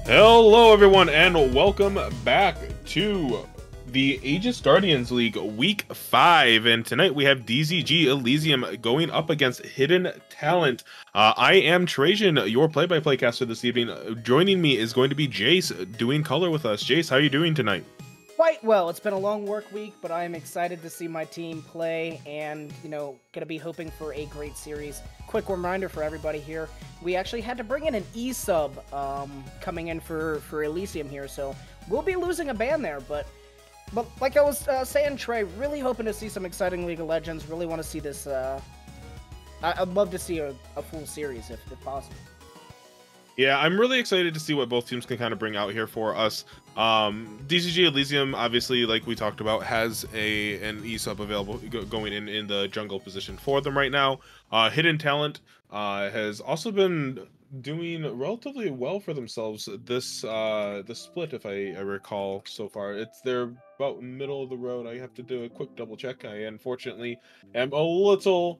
Hello, everyone, and welcome back to the Aegis Guardians League Week 5. And tonight we have DZG Elysium going up against Hidden Talent. I am Trajan, your play-by-play caster this evening. Joining me is going to be Jace doing color with us. Jace, how are you doing tonight? Quite well. It's been a long work week, but I am excited to see my team play and, gonna be hoping for a great series. Quick reminder for everybody here, we actually had to bring in an E-sub coming in for Elysium here, so we'll be losing a ban there, but like I was saying, Trey, really hoping to see some exciting League of Legends, really want to see this, I'd love to see a full series if possible. Yeah, I'm really excited to see what both teams can kind of bring out here for us. DZG Elysium, obviously, like we talked about, has an E-sub available going in the jungle position for them right now. Hidden Talent has also been doing relatively well for themselves this split, if I recall so far. They're about middle of the road. I have to do a quick double check. I unfortunately am a little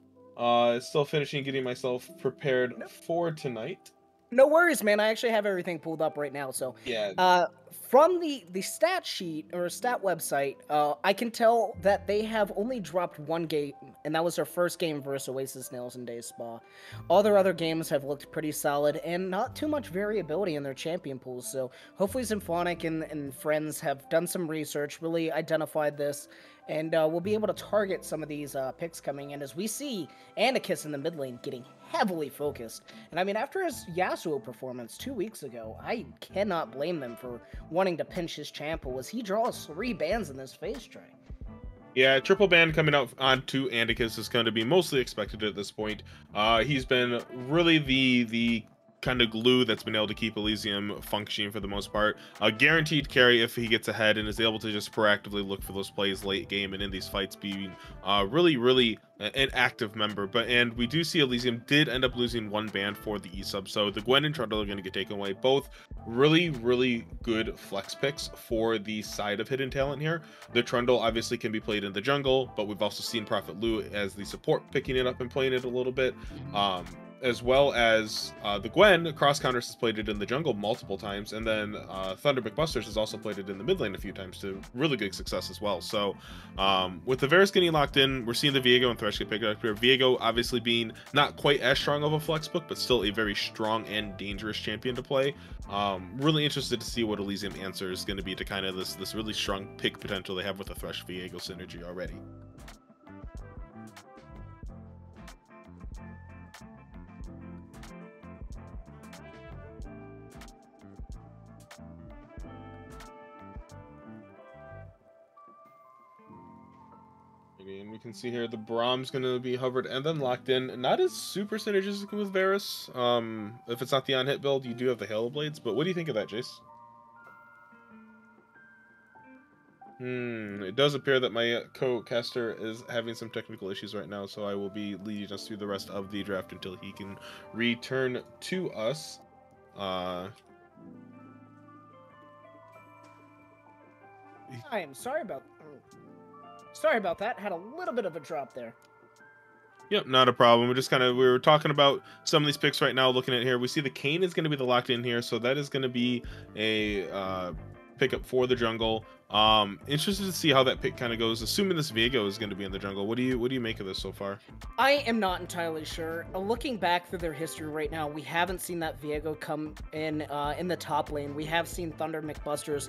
still finishing getting myself prepared for tonight. No worries, man. I actually have everything pulled up right now. So, Yeah. from the stat sheet or stat website, I can tell that they have only dropped one game, and that was their first game versus Oasis Nails and Day Spa. All their other games have looked pretty solid, and not too much variability in their champion pools. So, hopefully, Symphonic and friends have done some research, really identified this, and we'll be able to target some of these picks coming in as we see Anakiss in the mid lane getting heavily focused. And I mean, after his Yasuo performance 2 weeks ago, I cannot blame them for wanting to pinch his champ as he draws 3 bans in this phase, Trey. Yeah, triple ban coming out onto Anakiss is going to be mostly expected at this point. He's been really the kind of glue that's been able to keep Elysium functioning for the most part. A guaranteed carry if he gets ahead and is able to just proactively look for those plays late game and in these fights being really an active member. And we do see Elysium did end up losing 1 ban for the E-sub, so the Gwen and Trundle are going to get taken away. Both really good flex picks for the side of Hidden Talent here. The Trundle obviously can be played in the jungle, but we've also seen Prophet Lu as the support picking it up and playing it a little bit. As well as the Gwen, Cross Counters has played it in the jungle multiple times, and then Thunder McBusters has also played it in the mid lane a few times to really good success as well. So with the Varus getting locked in, we're seeing the Viego and Thresh get picked up here. Viego obviously being not quite as strong of a flex book, but still a very strong and dangerous champion to play. Really interested to see what Elysium answer is going to be to kind of this really strong pick potential they have with the Thresh Viego synergy already. And we can see here the Brahm's going to be hovered and then locked in. Not as super synergistic with Varus. If it's not the on-hit build, you do have the Halo Blades. But what do you think of that, Jace? It does appear that my co-caster is having some technical issues right now, so I will be leading us through the rest of the draft until he can return to us. I am sorry about that. Had a little bit of a drop there. Yep, not a problem. We were talking about some of these picks right now, looking at here. We see the Kayn is going to be the locked in here, so that is going to be a pickup for the jungle. Interested to see how that pick kind of goes, assuming this Viego is going to be in the jungle. What do you make of this so far? I am not entirely sure. Looking back through their history right now, we haven't seen that Viego come in the top lane. We have seen Thunder McBusters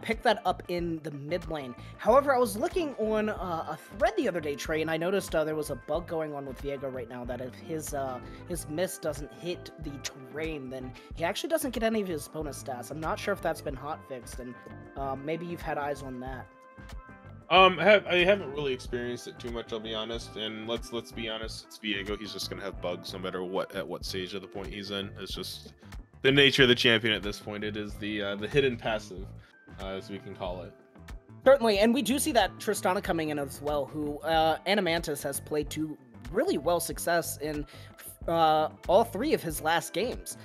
pick that up in the mid lane. However, I was looking on a thread the other day, Trey, and I noticed there was a bug going on with Viego right now that if his mist doesn't hit the terrain, then he actually doesn't get any of his bonus stats. I'm not sure if that's been hot fixed, and maybe you've had eyes on that. I haven't really experienced it too much, I'll be honest. And let's be honest, it's Viego. He's just gonna have bugs no matter what stage of the point he's in. It's just the nature of the champion at this point. It is the hidden passive, as we can call it. Certainly, and we do see that Tristana coming in as well, who Animantis has played to really well success in all 3 of his last games.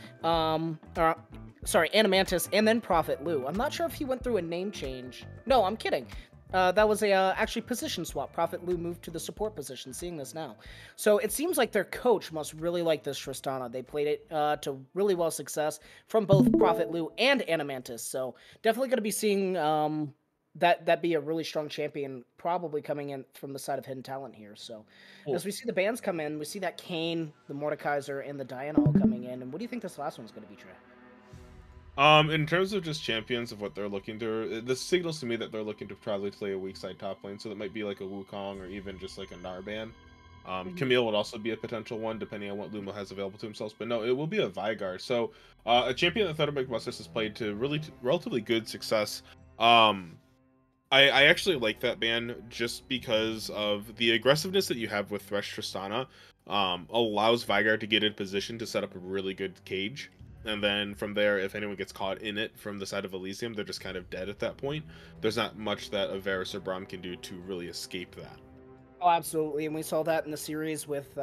Sorry, Animantis and then Prophet Lu. I'm not sure if he went through a name change. No, I'm kidding. That was a actually position swap. Prophet Lu moved to the support position. Seeing this now, so it seems like their coach must really like this Tristana. They played it to really well success from both Prophet Lu and Animantis. So definitely going to be seeing that be a really strong champion, probably coming in from the side of Hidden Talent here. So Cool. as we see the bands come in, we see that Kane, the Mordekaiser, and the Diana all coming in. And what do you think this last one's going to be, Trey? In terms of just champions of what they're looking to, this signals to me that they're looking to probably play a weak side top lane, so that might be like a Wukong or even just like a Narban. Mhm. Camille would also be a potential one, depending on what Lumo has available to himself. But no, it will be a Vigar. So a champion that Thunderbolt Busters has played to relatively good success. Um, I actually like that ban just because of the aggressiveness that you have with Thresh Tristana. Allows Vigar to get in position to set up a really good cage. And then from there, if anyone gets caught in it from the side of Elysium, they're just kind of dead at that point. There's not much that a Varus or Braum can do to really escape that. Oh, absolutely. And we saw that in the series with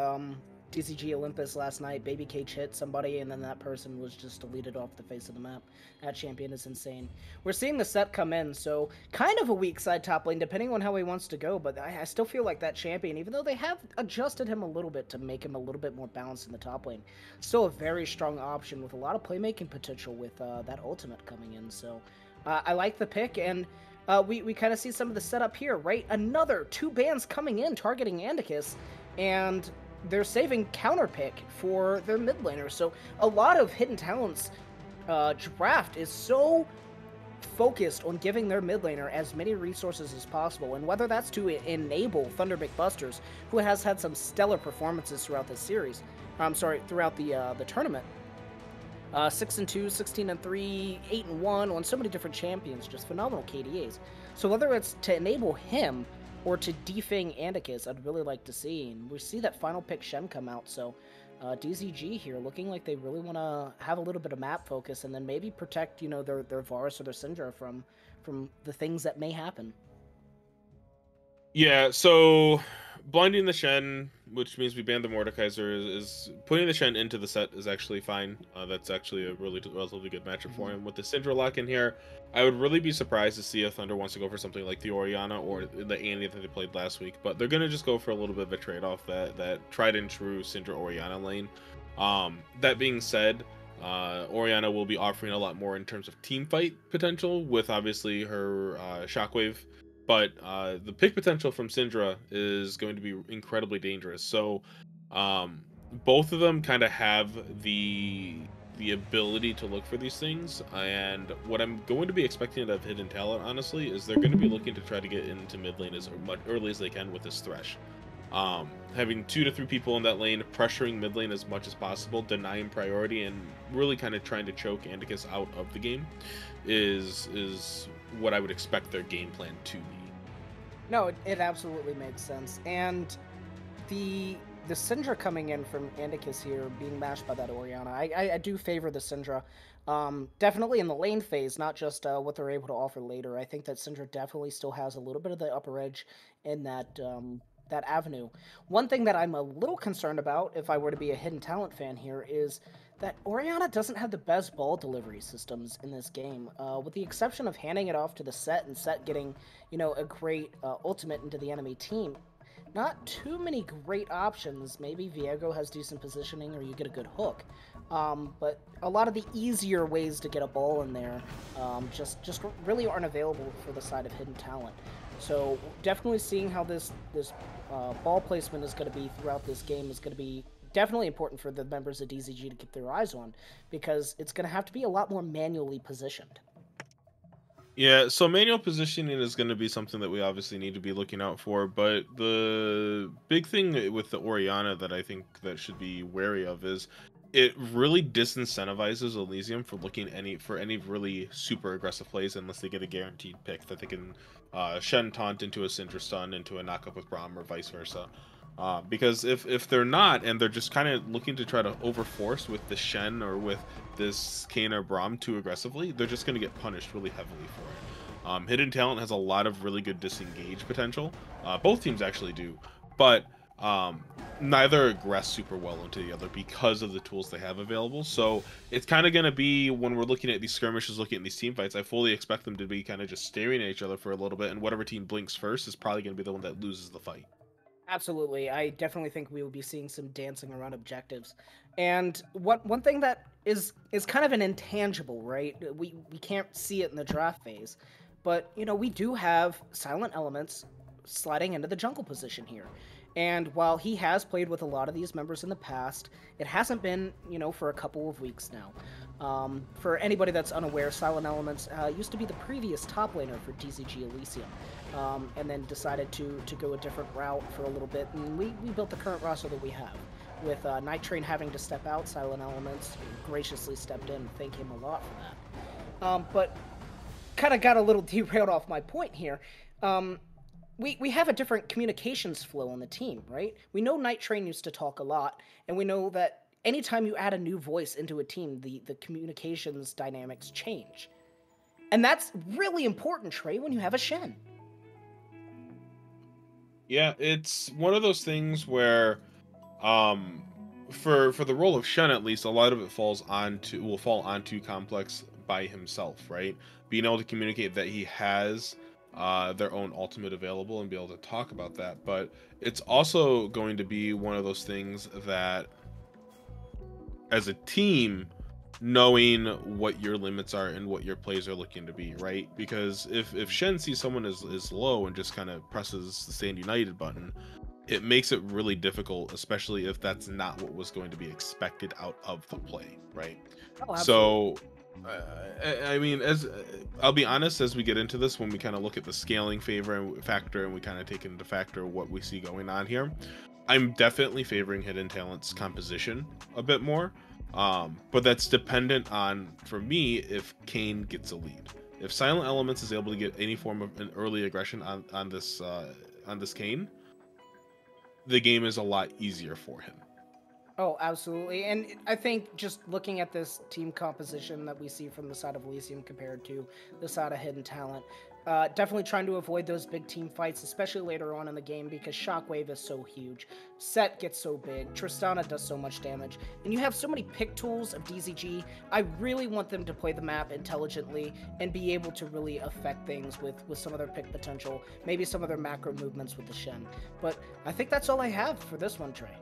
DZG Olympus last night. Baby Cage hit somebody, and then that person was just deleted off the face of the map. That champion is insane. We're seeing the set come in, so kind of a weak side top lane, depending on how he wants to go. But I still feel like that champion, even though they have adjusted him a little bit to make him a little bit more balanced in the top lane, still a very strong option with a lot of playmaking potential with that ultimate coming in. So I like the pick, and we kind of see some of the setup here, right? Another two bans coming in targeting Andicus, and they're saving counter pick for their mid laner. So a lot of Hidden Talents draft is so focused on giving their mid laner as many resources as possible, and whether that's to enable Thunderbeak Busters, who has had some stellar performances throughout this series. I'm sorry, throughout the tournament. 6-2, 16-3, 8-1 on so many different champions, just phenomenal KDAs. So whether it's to enable him or to defang Andicus, I'd really like to see. And we see that final pick Shen come out, so DZG here looking like they really want to have a little bit of map focus and then maybe protect, you know, their Varus or their Syndra from the things that may happen. Yeah, so blinding the Shen, which means we ban the Mordekaiser, is putting the Shen into the set is actually fine. That's actually a relatively good matchup for him. With the Syndra lock in here, I would really be surprised to see if Thunder wants to go for something like the Orianna or the Annie that they played last week. But they're gonna just go for a little bit of a trade-off, that tried and true Syndra Orianna lane. That being said, Orianna will be offering a lot more in terms of team fight potential with obviously her Shockwave, but the pick potential from Syndra is going to be incredibly dangerous. So both of them kind of have the ability to look for these things, and what I'm going to be expecting out of Hidden Talent, honestly, is they're going to be looking to try to get into mid lane as much early as they can with this Thresh. Having 2 to 3 people in that lane, pressuring mid lane as much as possible, denying priority, and really kind of trying to choke Andicus out of the game is what I would expect their game plan to be. No, it absolutely makes sense. And the Syndra coming in from Andicus here, being matched by that Orianna, I do favor the Syndra. Definitely in the lane phase, not just what they're able to offer later. I think that Syndra definitely still has a little bit of the upper edge in that avenue. One thing that I'm a little concerned about, if I were to be a Hidden Talent fan here, is that Orianna doesn't have the best ball delivery systems in this game, with the exception of handing it off to the Set and Set getting, you know, a great ultimate into the enemy team. Not too many great options. Maybe Viego has decent positioning or you get a good hook. But a lot of the easier ways to get a ball in there just really aren't available for the side of Hidden Talent. So definitely seeing how this ball placement is going to be throughout this game is going to be definitely important for the members of DZG to keep their eyes on, because it's going to have to be a lot more manually positioned. Yeah, so manual positioning is going to be something that we obviously need to be looking out for, but the big thing with the Orianna that I think that should be wary of is it really disincentivizes Elysium for looking for any really super aggressive plays unless they get a guaranteed pick that they can Shen taunt into a Syndra stun into a knockup with Braum or vice versa. Because if they're not, and they're just kind of looking to try to overforce with the Shen or with this Kayn or Braum too aggressively, they're just going to get punished really heavily for it. Hidden Talent has a lot of really good disengage potential. Both teams actually do, but neither aggress super well into the other because of the tools they have available. So it's kind of going to be, when we're looking at these skirmishes, looking at these team fights, I fully expect them to be kind of just staring at each other for a little bit, and whatever team blinks first is probably going to be the one that loses the fight. Absolutely. I definitely think we will be seeing some dancing around objectives. And one thing that is kind of an intangible, right? We can't see it in the draft phase. But, you know, we do have silent elements sliding into the jungle position here. And while he has played with a lot of these members in the past, it hasn't been, you know, for a couple of weeks now. For anybody that's unaware, Silent Elements used to be the previous top laner for DZG Elysium, and then decided to go a different route for a little bit, and we built the current roster that we have. With Night Train having to step out, Silent Elements graciously stepped in. Thank him a lot for that. But kind of got a little derailed off my point here. We have a different communications flow on the team, right? We know Night Train used to talk a lot, and we know that anytime you add a new voice into a team, the communications dynamics change. And that's really important, Trey, when you have a Shen. Yeah, it's one of those things where, for the role of Shen, at least, a lot of it will fall onto Complex by himself, right? Being able to communicate that he has their own ultimate available and be able to talk about that. But it's also going to be one of those things that, as a team, knowing what your limits are and what your plays are looking to be, right? Because if Shen sees someone is low and just kind of presses the Stand United button, it makes it really difficult, especially if that's not what was going to be expected out of the play, right? Oh, So I mean, as I'll be honest, as we get into this, when we kind of look at the scaling factor and we kind of take into factor what we see going on here, I'm definitely favoring Hidden Talent's composition a bit more. But that's dependent on, for me, if Kane gets a lead. If Silent Elements is able to get any form of an early aggression on this Kane, the game is a lot easier for him. Oh, absolutely. And I think just looking at this team composition that we see from the side of Elysium compared to the side of Hidden Talent, definitely trying to avoid those big team fights, especially later on in the game, because Shockwave is so huge. Set gets so big. Tristana does so much damage. And you have so many pick tools of DZG. I really want them to play the map intelligently and be able to really affect things with some of their pick potential, maybe some of their macro movements with the Shen. But I think that's all I have for this one, Trey.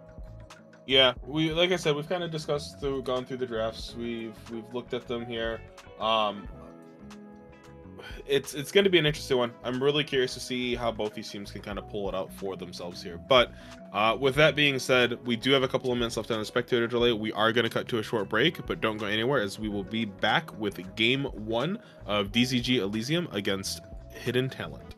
Yeah, like I said, we've kind of gone through the drafts. We've looked at them here. It's going to be an interesting one. I'm really curious to see how both these teams can kind of pull it out for themselves here. But with that being said, we do have a couple of minutes left on the spectator delay. We are going to cut to a short break, but don't go anywhere, as we will be back with game 1 of DZG Elysium against Hidden Talent.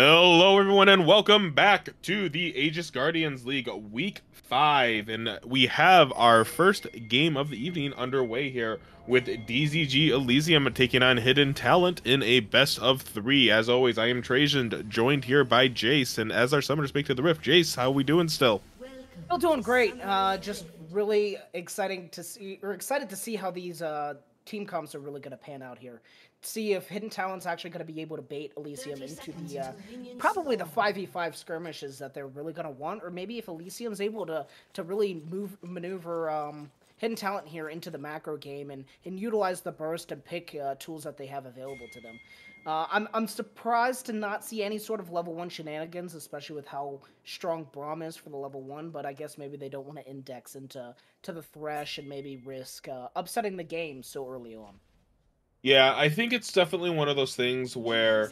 Hello, everyone, and welcome back to the Aegis Guardians League Week 5. And we have our first game of the evening underway here with DZG Elysium taking on Hidden Talent in a best of 3. As always, I am Trajan, joined here by Jace. And as our summoners speak to the Rift, Jace, how are we doing still? Still doing great. Just really excited to see how these team comps are really going to pan out here. See if Hidden Talent's actually going to be able to bait Elysium into the probably the 5v5 skirmishes that they're really going to want, or maybe if Elysium's able to really maneuver Hidden Talent here into the macro game and utilize the burst and pick tools that they have available to them. I'm surprised to not see any sort of level 1 shenanigans, especially with how strong Braum is for the level 1, but I guess maybe they don't want to index into the Thresh and maybe risk upsetting the game so early on. Yeah, I think it's definitely one of those things where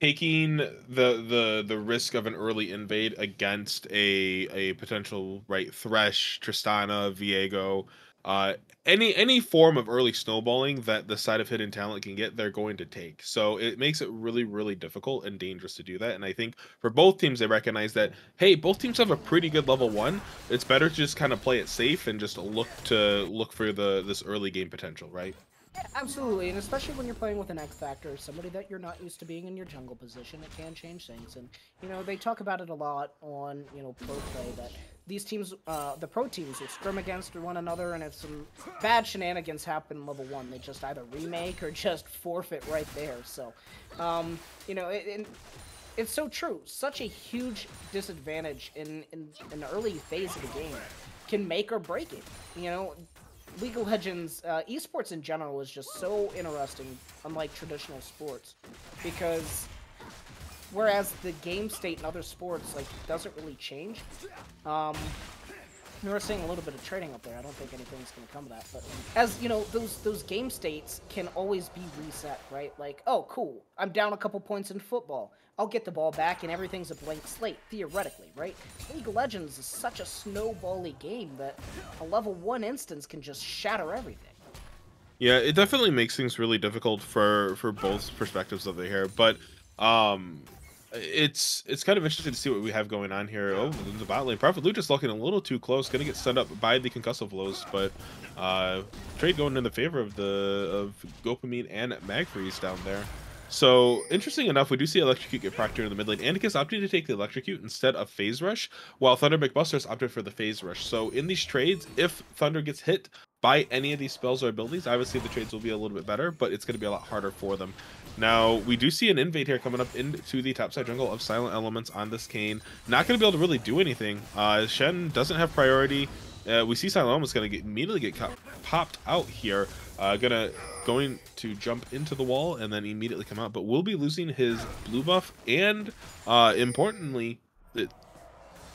taking the risk of an early invade against a potential Thresh, Tristana, Viego, any form of early snowballing that the side of Hidden Talent can get, they're going to take. So it makes it really difficult and dangerous to do that. And I think for both teams, they recognize that, hey, both teams have a pretty good level 1. It's better to just kind of play it safe and just look for this early game potential, right? Yeah, absolutely, and especially when you're playing with an X Factor, somebody that you're not used to being in your jungle position, it can change things. And, they talk about it a lot on, pro play, that these teams, the pro teams will scrim against one another, and if some bad shenanigans happen in level 1, they just either remake or just forfeit right there. So, it's so true. Such a huge disadvantage in an early phase of the game can make or break it, League of Legends, esports in general is just so interesting, unlike traditional sports, because whereas the game state in other sports, doesn't really change, we were seeing a little bit of trading up there. I don't think anything's going to come of that, but as, those game states can always be reset, right? Like, oh, cool, I'm down a couple points in football. I'll get the ball back and everything's a blank slate, theoretically, right? League of Legends is such a snowbally game that a level 1 instance can just shatter everything. Yeah, it definitely makes things really difficult for both perspectives of the hair, but it's kind of interesting to see what we have going on here. Oh, the bot lane. Prophet Lou just looking a little too close, gonna get set up by the concussive blows, but trade going in the favor of Gopamine and Magfreeze down there. So, interesting enough, we do see Electrocute get procced in the mid lane. Anticus opted to take the Electrocute instead of Phase Rush, while Thunder McBusters opted for the Phase Rush. So, in these trades, if Thunder gets hit by any of these spells or abilities, obviously the trades will be a little bit better, but it's going to be a lot harder for them. Now, we do see an invade here coming up into the topside jungle of Silent Elements on this Kayn. Not going to be able to really do anything. Shen doesn't have priority. We see Silent Elements going to immediately get popped out here. Going to jump into the wall and then immediately come out, but will be losing his blue buff, and importantly,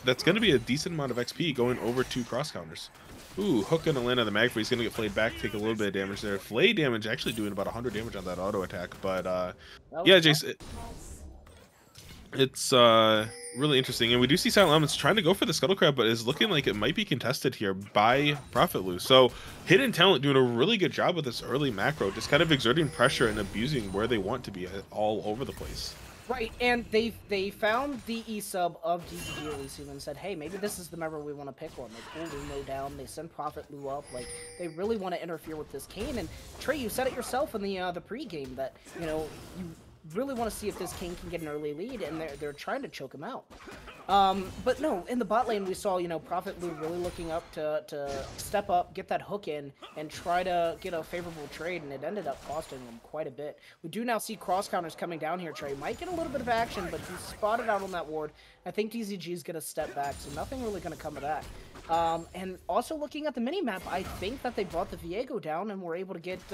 that's going to be a decent amount of XP going over to cross counters. Ooh, hook gonna land on the Magfree. He's gonna get flayed back, take a little bit of damage there. Flay damage actually doing about 100 damage on that auto attack, but yeah, Jace, it's really interesting, and we do see Silent Elements trying to go for the Scuttle Crab, but is looking like it might be contested here by Prophet Lou. So Hidden Talent doing a really good job with this early macro, just kind of exerting pressure and abusing where they want to be all over the place. Right, and they found the E-sub of DZG Elysium and said, hey, maybe this is the member we want to pick on. They pulled Uno down, they send Prophet Lou up, they really want to interfere with this Kayn. And Trey, you said it yourself in the pre-game that, you really want to see if this King can get an early lead, and they're trying to choke him out. But no, in the bot lane we saw, Prophet Lou really looking up to step up, get that hook in, and try to get a favorable trade, and it ended up costing him quite a bit. We do now see cross counters coming down here. Trey might get a little bit of action, but he's spotted out on that ward. I think DZG is going to step back, so nothing really going to come of that. And also looking at the mini-map, I think that they brought the Viego down and were able to get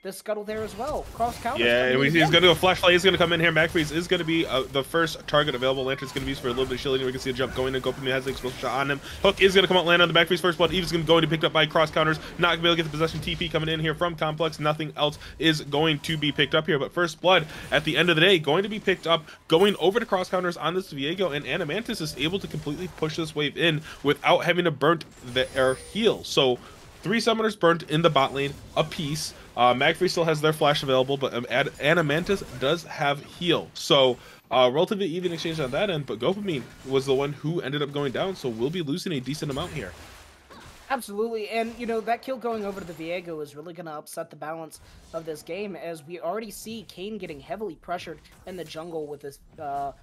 the Scuttle there as well. Cross counter. Yeah, and he's going to do a flashlight. He's going to come in here. Magfreeze is going to be the first target available. Lantern's going to be used for a little bit of shielding. We can see a jump going in. Gopamine has the explosive shot on him. Hook is going to come out, land on the Magfreeze first blood. Eve's going to go and be picked up by cross counters. Not going to be able to get the possession. TP coming in here from Complex. Nothing else is going to be picked up here. But first blood, at the end of the day, going to be picked up, going over to cross counters on this Viego, and Animantis is able to completely push this wave in without having to burn their heal. So 3 summoners burnt in the bot lane apiece. Magfree still has their flash available, but Animantis does have heal. So relatively even exchange on that end, but Gopamine was the one who ended up going down, so we'll be losing a decent amount here. Absolutely, and you know that kill going over to the Viego is really going to upset the balance of this game, as we already see Kane getting heavily pressured in the jungle with this,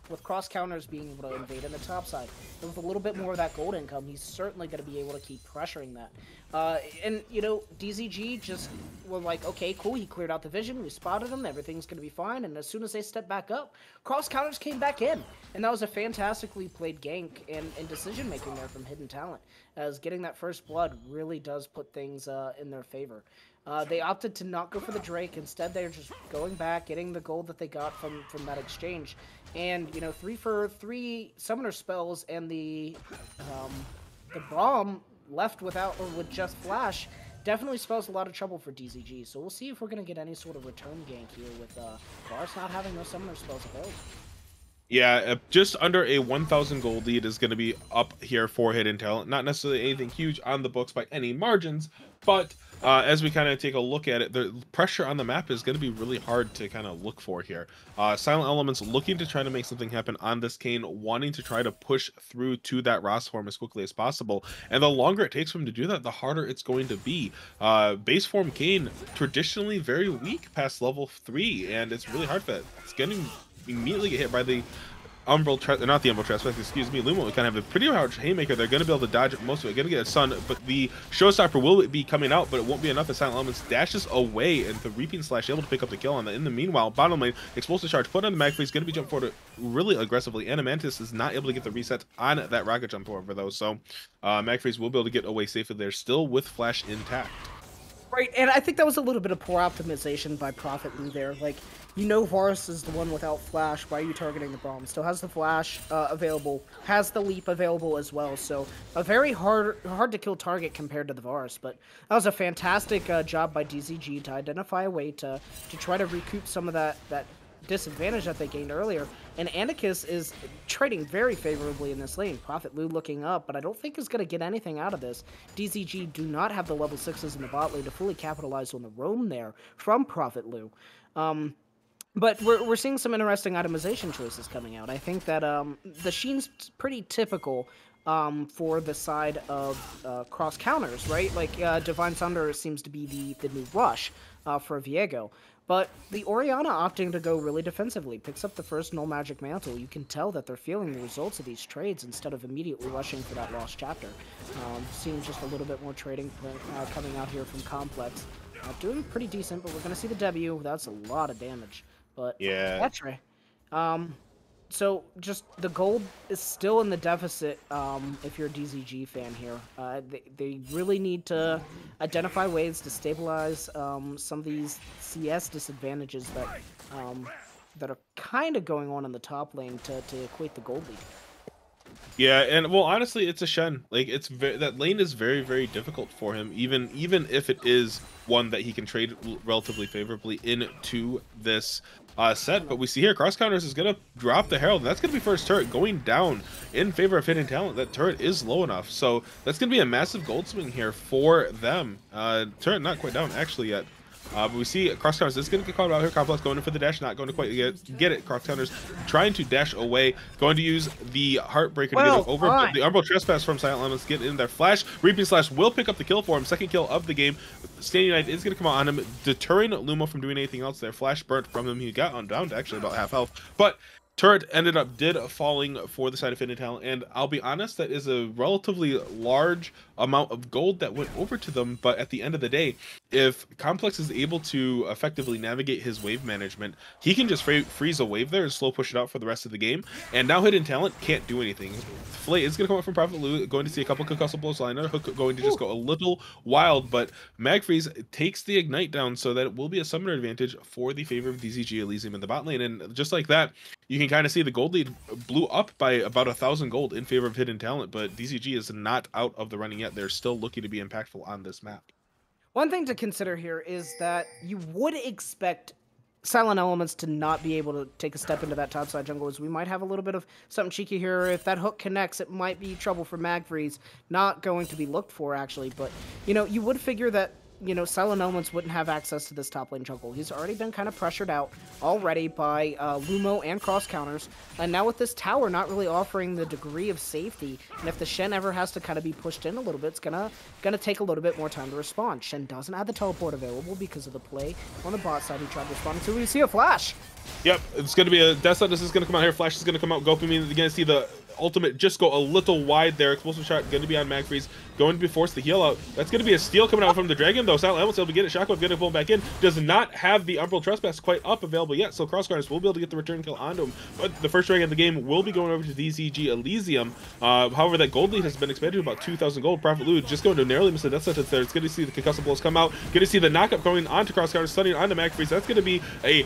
with cross counters being able to invade in the top side. And with a little bit more of that gold income, he's certainly going to be able to keep pressuring that. And you know, DZG just were like, okay, cool, he cleared out the vision, we spotted him, everything's going to be fine. And as soon as they stepped back up, cross counters came back in, and that was a fantastically played gank and decision making there from Hidden Talent, as getting that first blood really does put things in their favor. They opted to not go for the Drake. Instead, they're just going back, getting the gold that they got from that exchange. And, you know, 3 for 3 summoner spells and the bomb left without, or with just flash, definitely spells a lot of trouble for DZG. So we'll see if we're going to get any sort of return gank here with Varus not having those summoner spells available. Yeah, just under a 1,000 gold lead is going to be up here for Hidden Talent. Not necessarily anything huge on the books by any margins, but as we kind of take a look at it, the pressure on the map is going to be really hard to kind of look for here. Silent Elements looking to try to make something happen on this Kane, wanting to try to push through to that Ross form as quickly as possible. And the longer it takes for him to do that, the harder it's going to be. Base form Kane, traditionally very weak past level 3, and it's really hard for that. It's going to immediately get hit by the Umbral, not the Umbral Trespass, excuse me, Lumo. We kind of have a pretty large Haymaker. They're going to be able to dodge most of it. Going to get a stun, but the Showstopper will be coming out, but it won't be enough as Silent Elements dashes away, and the Reaping Slash able to pick up the kill on that. In the meanwhile, bottom lane, Explosive Charge put on the Magfree is going to be jumped forward really aggressively. Animantis is not able to get the reset on that Rocket Jump over, though, so Magfrees will be able to get away safely there, still with Flash intact. Right, and I think that was a little bit of poor optimization by Prophet Lee there. Like, you know Varus is the one without Flash, why are you targeting the bomb? Still has the Flash available, has the Leap available as well, so a very hard to kill target compared to the Varus, but that was a fantastic job by DZG to identify a way to try to recoup some of that disadvantage that they gained earlier. And Anarchus is trading very favorably in this lane. Prophet Lu looking up, but I don't think is going to get anything out of this. DZG do not have the level 6s in the bot lane to fully capitalize on the roam there from Prophet Lu. But we're seeing some interesting itemization choices coming out. I think that the Sheen's pretty typical for the side of cross counters, right? Like Divine Thunder seems to be the new rush for Viego. But the Orianna opting to go really defensively picks up the first Null Magic Mantle. You can tell that they're feeling the results of these trades instead of immediately rushing for that lost chapter. Seeing just a little bit more trading coming out here from Complex. Doing pretty decent, but we're going to see the W. That's a lot of damage. But yeah, that's right. So just the gold is still in the deficit if you're a DZG fan here. They really need to identify ways to stabilize some of these CS disadvantages that are kind of going on in the top lane to equate the gold lead. Yeah, and well, honestly, it's a Shen. Like, it's that lane is very, very difficult for him, even if it is one that he can trade relatively favorably into this set. But we see here, Cross Counters is gonna drop the Herald. That's gonna be first turret going down in favor of Hidden Talent. That turret is low enough, so that's gonna be a massive gold swing here for them. Turret not quite down actually yet. But we see Cross Counters is going to get caught out here. Complex going in for the dash, not going to quite get it. Cross Counters trying to dash away, going to use the Heartbreaker to get over the Umbral Trespass from Silent Elements, get in there. Flash, Reaping Slash will pick up the kill for him. Second kill of the game. Standing Knight is going to come on him, deterring Lumo from doing anything else there. Flash burnt from him. He got on down to actually about half health, but turret did falling for the side of Hidden Talent, and I'll be honest, that is a relatively large amount of gold that went over to them. But at the end of the day, if Complex is able to effectively navigate his wave management, he can just freeze a wave there and slow push it out for the rest of the game. And now Hidden Talent can't do anything. Flay is going to come up from Prophet Lu, going to see a couple concussive blows, another hook going to just go a little wild, but Magfreeze takes the Ignite down, so that it will be a summoner advantage for the favor of DZG Elysium in the bot lane. And just like that, you can kind of see the gold lead blew up by about 1,000 gold in favor of Hidden Talent, but DZG is not out of the running yet. They're still looking to be impactful on this map. One thing to consider here is that you would expect Silent Elements to not be able to take a step into that topside jungle, as we might have a little bit of something cheeky here. If that hook connects, it might be trouble for Magfreeze. Not going to be looked for, actually, but, you know, you would figure that you know, Silent Elements wouldn't have access to this top lane jungle. He's already been kind of pressured out already by Lumo and cross counters, and now with this tower not really offering the degree of safety, and if the Shen ever has to kind of be pushed in a little bit, it's gonna take a little bit more time to respond. Shen doesn't have the teleport available because of the play on the bot side he tried responding to. We see a flash. Yep, it's going to be a Death Side. This is going to come out here. Flash is going to come out. Gopamine, you're going to see the ultimate just go a little wide there. Explosive shot going to be on Magfreeze, going to be forced to heal out. That's going to be a steal coming out from the Dragon, though. Silent Elements able to get it. Shockwave going to pull him back in. Does not have the Umbral Trespass quite up available yet, so Crossguards will be able to get the return kill onto him. But the first Dragon of the game will be going over to DZG Elysium. However, that gold lead has been expanded to about 2,000 gold. Prophet Lou just going to narrowly miss the Death Sentence there. It's going to see the concussive blows come out. Going to see the knockup going onto Crossguards, stunning onto Magfreeze. That's going to be a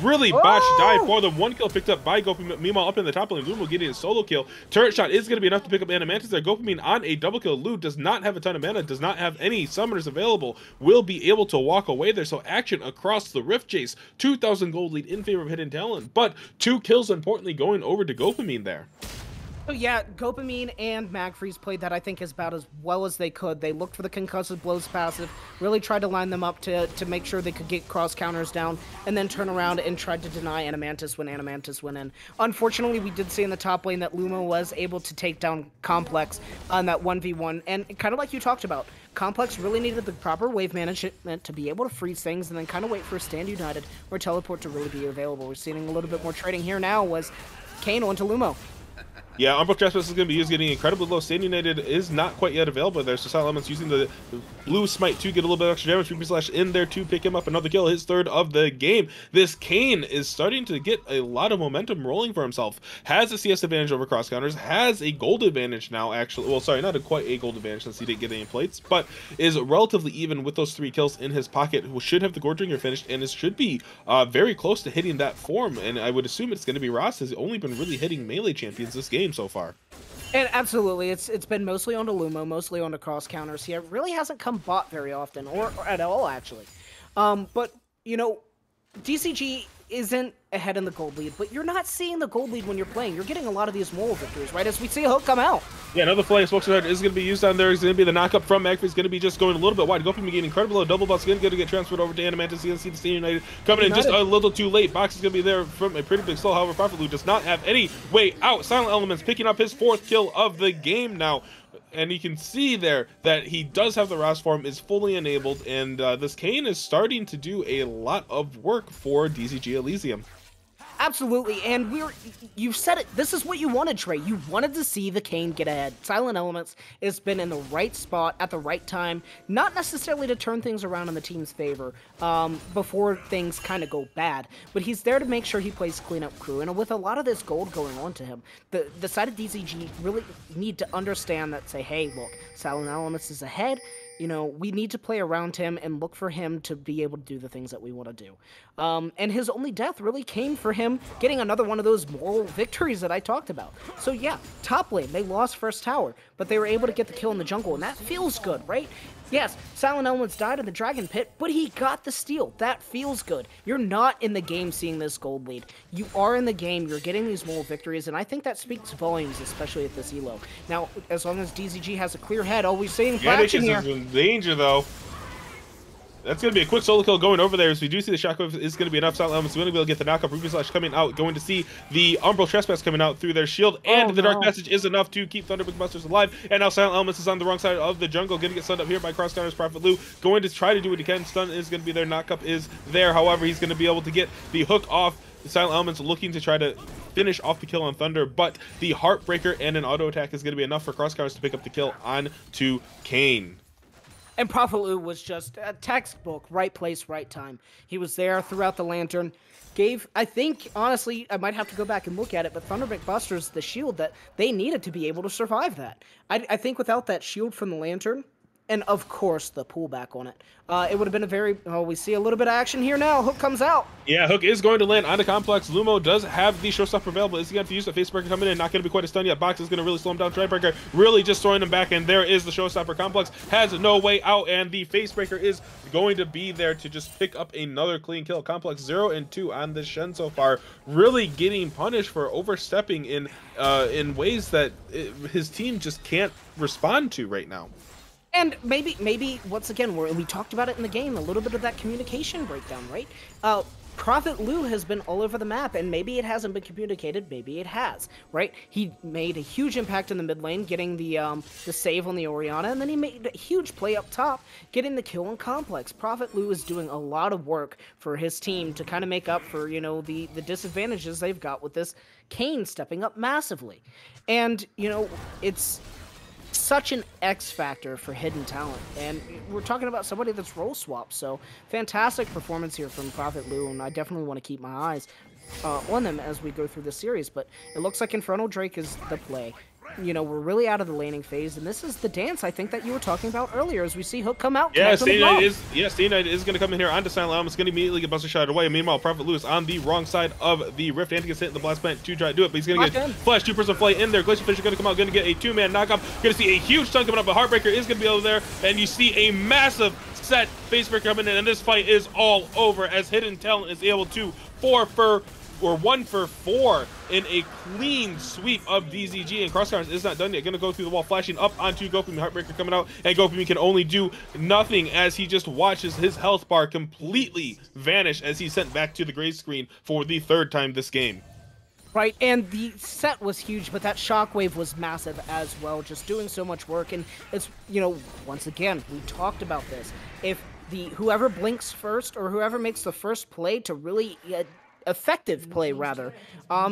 really botched dive for them. One kill picked up by Gopamine. Meanwhile, up in the top lane, Lumo getting a solo kill. Turret shot is going to be enough to pick up Animantis there. Gopamine on a double kill. Lu does not have a ton of mana, does not have any summoners available, will be able to walk away there. So action across the Rift Chase. 2,000 gold lead in favor of Hidden Talent, but 2 kills importantly going over to Gopamine there. So yeah, Gopamine and Magfreeze played that, I think, as about as well as they could. They looked for the concussive blows passive, really tried to line them up to make sure they could get cross counters down, and then turn around and tried to deny Animantis when Animantis went in. Unfortunately, we did see in the top lane that Lumo was able to take down Complex on that 1v1, and kind of like you talked about, Complex really needed the proper wave management to be able to freeze things and then kind of wait for a Stand United or Teleport to really be available. We're seeing a little bit more trading here now was Kayn onto Lumo. Yeah, Umbral Trespass is going to be used, getting incredibly low. Stand United is not quite yet available there, so Silent Elements using the blue smite to get a little bit of extra damage. Ruby Slash in there to pick him up another kill, his third of the game. This Kayn is starting to get a lot of momentum rolling for himself. Has a CS advantage over cross counters, has a gold advantage now, actually. Well, sorry, not quite a gold advantage since he didn't get any plates, but is relatively even with those 3 kills in his pocket. Who should have the Gorgringer finished, and it should be very close to hitting that form. And I would assume it's going to be Ross, has only been really hitting melee champions this game so far. And absolutely, it's been mostly onto Lumo, mostly onto cross counters. He really hasn't come bot very often, or at all, actually. But, you know, DCG isn't ahead in the gold lead, but you're not seeing the gold lead when you're playing. You're getting a lot of these moral victories, right? As we see a hook come out. Yeah, another flame Smokescreen is going to be used on there. It's going to be the knockup from Magfree. Going to be just going a little bit wide. Gopamine getting incredible low. Double box going to get transferred over to Animantis. You can see the Stand United coming in just a little too late. Box is going to be there from a pretty big slow. However, Prophet Lou does not have any way out. Silent Elements picking up his 4th kill of the game now. And you can see there that he does have the Ross form, is fully enabled, and this Kayn is starting to do a lot of work for DZG Elysium. Absolutely, and you said it. This is what you wanted, Trey. You wanted to see the Kayn get ahead. Silent Elements has been in the right spot at the right time, not necessarily to turn things around in the team's favor before things kind of go bad, but he's there to make sure he plays cleanup crew. And with a lot of this gold going on to him, the side of DZG really need to understand that, say, hey, look, Silent Elements is ahead. You know, we need to play around him and look for him to be able to do the things that we want to do. And his only death really came for him getting another one of those moral victories that I talked about. So yeah, top lane, they lost first tower, but they were able to get the kill in the jungle, and that feels good, right? Yes, Silent Elements died in the Dragon Pit, but he got the steal. That feels good. You're not in the game seeing this gold lead. You are in the game, you're getting these moral victories, and I think that speaks volumes, especially at this elo. Now, as long as DZG has a clear head, always seeing faction here. Is in danger, though. That's going to be a quick solo kill going over there, as we do see the Shockwave is going to be enough. Silent Elements going to be able to get the knockup. Ruby Slash coming out, going to see the Umbral Trespass coming out through their shield, and the Dark Passage is enough to keep Thunderbolt Busters alive. And now Silent Elements is on the wrong side of the jungle, going to get stunned up here by cross counters. Prophet Lou going to try to do what he can. Stun is going to be there, knockup is there. However, he's going to be able to get the hook off. The Silent Elements looking to try to finish off the kill on Thunder, but the Heartbreaker and an auto attack is going to be enough for cross counters to pick up the kill on to Kayn. And Prophet Lou was just a textbook, right place, right time. He was there throughout the Lantern. Gave, I think, honestly, I might have to go back and look at it, but Thunderbolt Busters the shield that they needed to be able to survive that. I think without that shield from the Lantern, and of course the pullback on it, it would have been a very, we see a little bit of action here now. Hook comes out. Yeah, Hook is going to land on the Complex. Lumo does have the showstopper available. Is he going to use the Facebreaker coming in? Not going to be quite a stun yet. Box is going to really slow him down. Tribreaker really just throwing him back, and there is the showstopper. Complex has no way out, and the Facebreaker is going to be there to just pick up another clean kill. Complex 0 and 2 on this Shen so far, really getting punished for overstepping in ways that his team just can't respond to right now. And maybe once again, we talked about it in the game, a little bit of that communication breakdown, right? Prophet Lou has been all over the map, and maybe it hasn't been communicated, maybe it has, right? He made a huge impact in the mid lane, getting the save on the Orianna, and then he made a huge play up top, getting the kill on Complex. Prophet Lou is doing a lot of work for his team to kind of make up for, you know, the disadvantages they've got with this Kayn stepping up massively. And, you know, it's such an X factor for hidden talent, and we're talking about somebody that's role swapped. So fantastic performance here from Prophet Lou, and I definitely want to keep my eyes on them as we go through the series. But it looks like Infernal Drake is the play. You know, we're really out of the laning phase, and this is the dance I think that you were talking about earlier as we see Hook come out. Yeah, Stay Night is going to come in here onto Silent Helm. It's going to immediately get Buster shot away. Meanwhile, Prophet Lewis on the wrong side of the Rift. Anticus hitting the blast plant to try to do it, but he's going to get Flash, 2-person flight in there. Glacier Fisher going to come out, going to get a 2-man knockoff. Going to see a huge stun coming up, but Heartbreaker is going to be over there, and you see a massive set Facebreaker coming in, and this fight is all over as Hidden Talent is able to 1 for 4 in a clean sweep of DZG, and Crosscurrents is not done yet. Gonna go through the wall, flashing up onto Gopimi. Heartbreaker coming out, and Gopimi can only do nothing as he just watches his health bar completely vanish as he's sent back to the gray screen for the 3rd time this game. Right, and the set was huge, but that shockwave was massive as well, just doing so much work. And it's, you know, once again, we talked about this. If whoever blinks first, or whoever makes the first play to really effective play rather,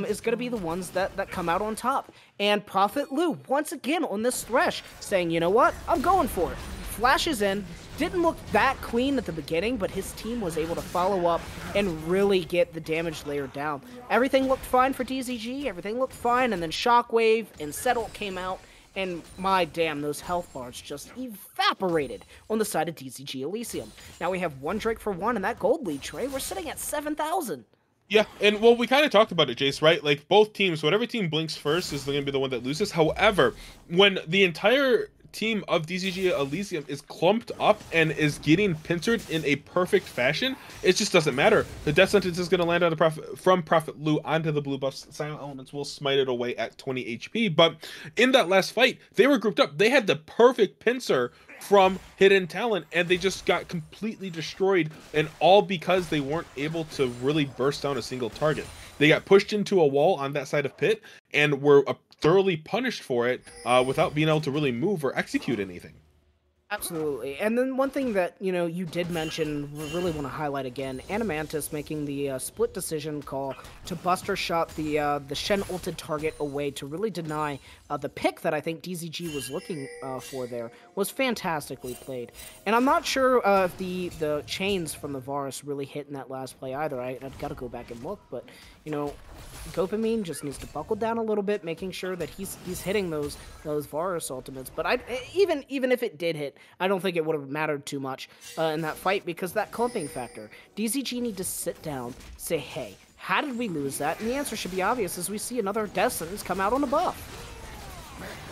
is going to be the ones that come out on top. And Prophet Lou, once again on this Thresh, saying, you know what, I'm going for it. Flashes in, didn't look that clean at the beginning, but his team was able to follow up and really get the damage layer down. Everything looked fine for DZG, everything looked fine, and then Shockwave and Settle came out, and my damn, those health bars just evaporated on the side of DZG Elysium. Now we have 1 Drake for 1, and that gold lead, Trey, we're sitting at 7,000. Yeah, and well, we kind of talked about it, Jace, right? Like, both teams, whatever team blinks first is going to be the one that loses. However, when the entire team of DZG Elysium is clumped up and is getting pincered in a perfect fashion, it just doesn't matter. The death sentence is going to land on from Prophet Lou onto the blue buffs. Silent Elements will smite it away at 20 HP. But in that last fight, they were grouped up. They had the perfect pincer from Hidden Talent, and they just got completely destroyed, and all because they weren't able to really burst down a single target. They got pushed into a wall on that side of pit and were thoroughly punished for it without being able to really move or execute anything. Absolutely. And then one thing that, you know, you did mention, we really want to highlight again, Animantis making the split decision call to Buster shot the Shen ulted target away to really deny the pick that I think DZG was looking for there was fantastically played. And I'm not sure if the chains from the Varus really hit in that last play either. I've got to go back and look, but, you know, Gopamine just needs to buckle down a little bit, making sure that he's hitting those Varus ultimates. But even if it did hit, I don't think it would have mattered too much in that fight, because that clumping factor. DZG need to sit down, say, hey, how did we lose that? And the answer should be obvious as we see another death sentence come out on a buff.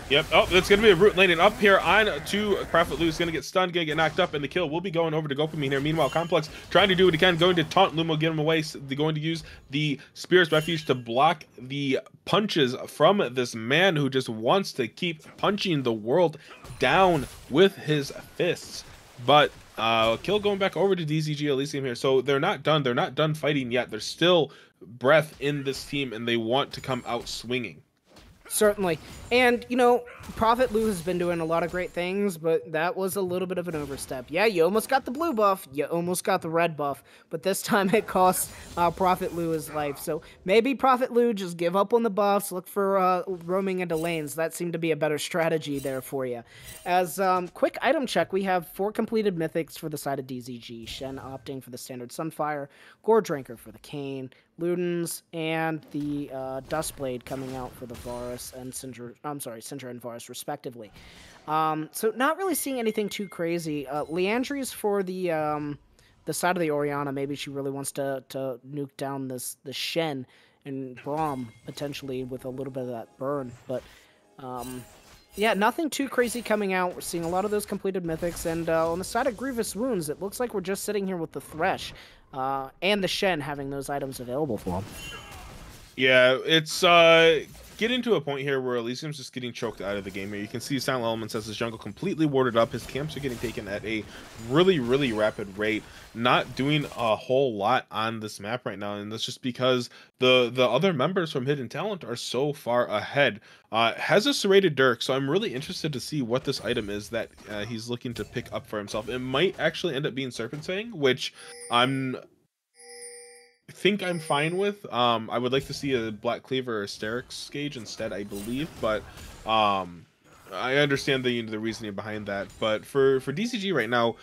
Yep. Oh, that's going to be a root landing up here on to Prophet Lou's going to get stunned, going to get knocked up, and the kill will be going over to Gopamine here. Meanwhile, Complex trying to do what he can, going to taunt Lumo, get him away. They're going to use the Spirit's Refuge to block the punches from this man who just wants to keep punching the world down with his fists. But kill going back over to DZG Elysium here. So they're not done. They're not done fighting yet. There's still breath in this team, and they want to come out swinging. Certainly. And, you know, Prophet Lou has been doing a lot of great things, but that was a little bit of an overstep. Yeah, you almost got the blue buff, you almost got the red buff, but this time it cost Prophet Lou his life. So maybe Prophet Lou just give up on the buffs, look for roaming into lanes. That seemed to be a better strategy there for you. As quick item check, we have 4 completed mythics for the side of DZG. Shen opting for the standard Sunfire, Gore Drinker for the Kayn, Ludens, and the Dustblade coming out for the Varus and Syndra and Varus respectively. So not really seeing anything too crazy. Leandri's for the side of the Orianna. Maybe she really wants to nuke down the Shen and Braum potentially with a little bit of that burn. But yeah, nothing too crazy coming out. We're seeing a lot of those completed mythics, and on the side of Grievous Wounds, it looks like we're just sitting here with the Thresh and the Shen having those items available for them. Yeah, it's getting to a point here where Elysium's just getting choked out of the game here. You can see Silent Elements has his jungle completely warded up. His camps are getting taken at a really rapid rate, not doing a whole lot on this map right now, and that's just because the other members from Hidden Talent are so far ahead. Has a serrated Dirk, so I'm really interested to see what this item is that he's looking to pick up for himself. It might actually end up being Serpent Fang, which think I'm fine with. I would like to see a Black Cleaver or Sterix gauge instead, I believe, but I understand the reasoning behind that. But for DZG right now,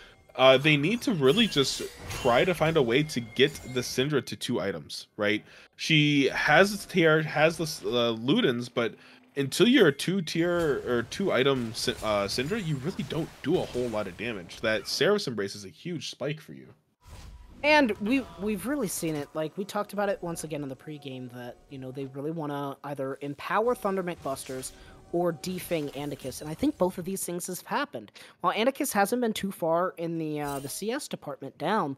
they need to really just try to find a way to get the Syndra to 2 items, right? She has tier, has the Ludens, but until you're a 2-tier or 2-item Syndra, you really don't do a whole lot of damage. That Seraph's Embrace is a huge spike for you. And we've really seen it. Like, we talked about it once again in the pregame that, you know, they really want to either empower Thunder McBusters or defang Andicus, and I think both of these things have happened. While Andicus hasn't been too far in the CS department down,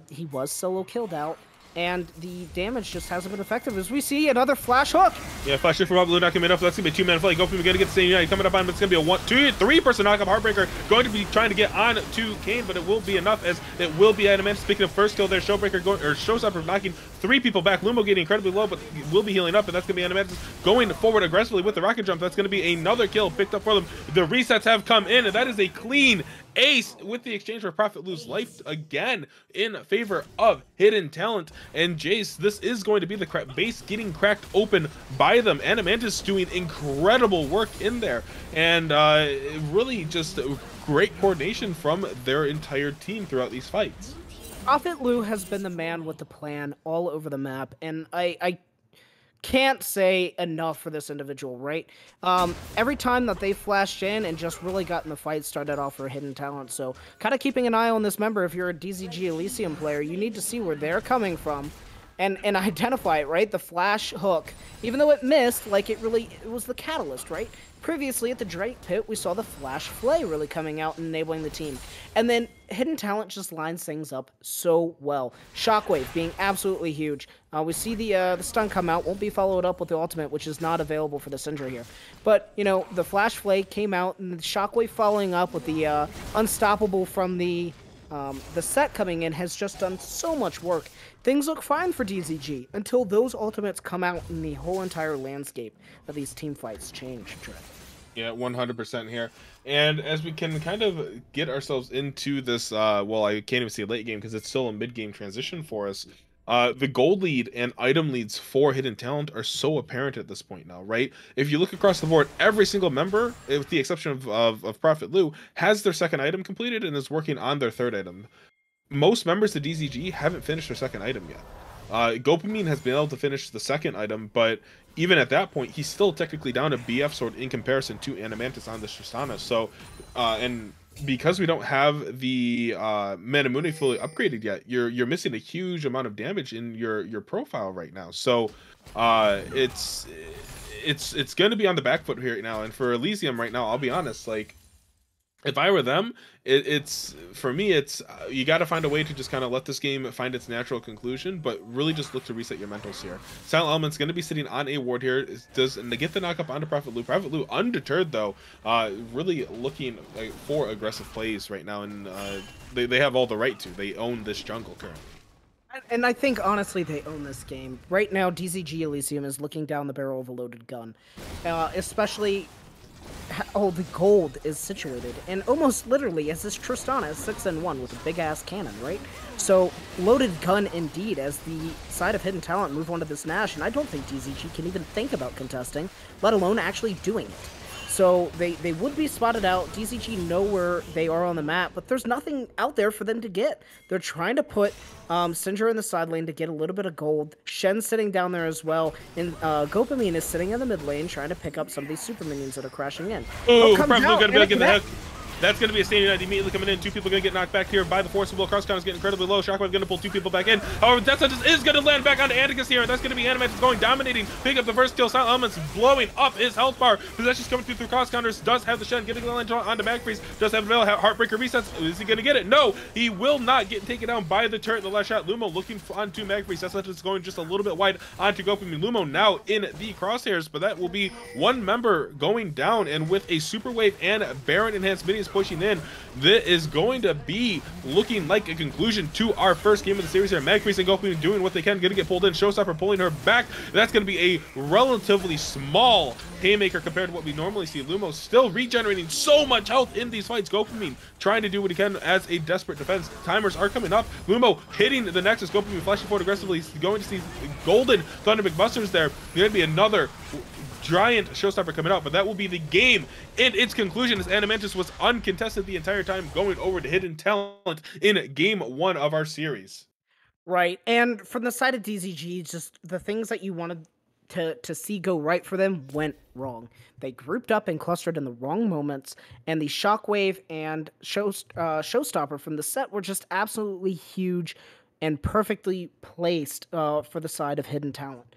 he was solo killed out, and the damage just hasn't been effective. As we see another flash hook. Yeah, flash hook from Blue not coming up. That's gonna be a 2-man fight. Go for him. Gonna get the same United coming up on him. It's gonna be a 1, 2, 3-person knockup. Heartbreaker going to be trying to get on to Kane, but it will be enough as it will be Adamant. Speaking of first kill there, Showbreaker going, or Showstopper knocking 3 people back. Lumo getting incredibly low, but will be healing up, and that's gonna be Adamant going forward aggressively with the rocket jump. That's gonna be another kill picked up for them. The resets have come in, and that is a clean ace with the exchange for Prophet lose life again in favor of Hidden Talent. And Jace, this is going to be the base getting cracked open by them. Animantis doing incredible work in there, and really just great coordination from their entire team throughout these fights. Prophet Lou has been the man with the plan all over the map, and I can't say enough for this individual, right? Every time that they flashed in and just really got in the fight, started off for Hidden Talent. So kind of keeping an eye on this member. If you're a DZG Elysium player, you need to see where they're coming from and identify it, right? The flash hook, even though it missed, like it was the catalyst, right? Previously at the Drake Pit, we saw the flash flay really coming out and enabling the team. And then Hidden Talent just lines things up so well. Shockwave being absolutely huge. We see the stun come out, won't be followed up with the ultimate, which is not available for the Syndra here. But, you know, the flash flay came out, and the Shockwave following up with the unstoppable from the set coming in has just done so much work. Things look fine for DZG until those ultimates come out and the whole entire landscape of these team fights change. Yeah, 100% here. And as we can kind of get ourselves into this, well, I can't even say late game because it's still a mid-game transition for us. The gold lead and item leads for Hidden Talent are so apparent at this point now, right? If you look across the board, every single member, with the exception of Prophet Lou, has their second item completed and is working on their third item. Most members of DZG haven't finished their second item yet. Gopamine has been able to finish the second item, but even at that point, he's still technically down a BF sword in comparison to Animantis on the Tristana. So, and because we don't have the Manamune fully upgraded yet, you're missing a huge amount of damage in your profile right now. So, it's going to be on the back foot here now. And for Elysium right now, I'll be honest, like, if I were them, it's for me, it's you got to find a way to just kind of let this game find its natural conclusion, but really just look to reset your mentals here. Silent Element's going to be sitting on a ward here. Does and they get the knockup onto Prophet Lou? Prophet Lou undeterred though, really looking for aggressive plays right now, and they have all the right to. They own this jungle currently. And I think, honestly, they own this game. Right now, DZG Elysium is looking down the barrel of a loaded gun, especially how the gold is situated, and almost literally as this Tristana is 6-1 with a big ass cannon, right? So loaded gun indeed as the side of Hidden Talent move on to this Nash, and I don't think DZG can even think about contesting, let alone actually doing it. So they would be spotted out. DZG know where they are on the map, but there's nothing out there for them to get. They're trying to put Syndra in the side lane to get a little bit of gold. Shen's sitting down there as well, and Gopamine is sitting in the mid lane trying to pick up some of these super minions that are crashing in. Oh, Prophet Lou gonna be able to get the hook. That's going to be a standing knight immediately coming in. 2 people going to get knocked back here by the force of will. Cross counters getting incredibly low. Shockwave going to pull 2 people back in. However, Death Sentence is going to land back onto Anticus here, and that's going to be Animatrix going, dominating, pick up the first kill. Silent Elements blowing up his health bar. Possession's coming through cross counters. Does have the Shen getting the land onto Magfreeze. Does have the Veil. Heartbreaker resets. Is he going to get it? No, he will not get taken down by the turret. The last shot. Lumo looking onto Magfreeze. Death Sentence going just a little bit wide onto Gopamine. Lumo now in the crosshairs, but that will be 1 member going down, and with a Super Wave and Baron enhanced minions pushing in, that is going to be looking like a conclusion to our first game of the series here. Magfreeze and Gopamine doing what they can, gonna get pulled in. Showstopper pulling her back. That's gonna be a relatively small haymaker compared to what we normally see. Lumo still regenerating so much health in these fights. Gopamine trying to do what he can as a desperate defense. Timers are coming up. Lumo hitting the Nexus. Gopamine flashing forward aggressively. He's going to see golden Thunder McBusters there. Gonna be another giant showstopper coming out, but that will be the game in its conclusion, as Animantis was uncontested the entire time, going over to Hidden Talent in game 1 of our series. Right, and from the side of DZG, just the things that you wanted to see go right for them went wrong. They grouped up and clustered in the wrong moments, and the Shockwave and Showstopper from the set were just absolutely huge and perfectly placed for the side of Hidden Talent.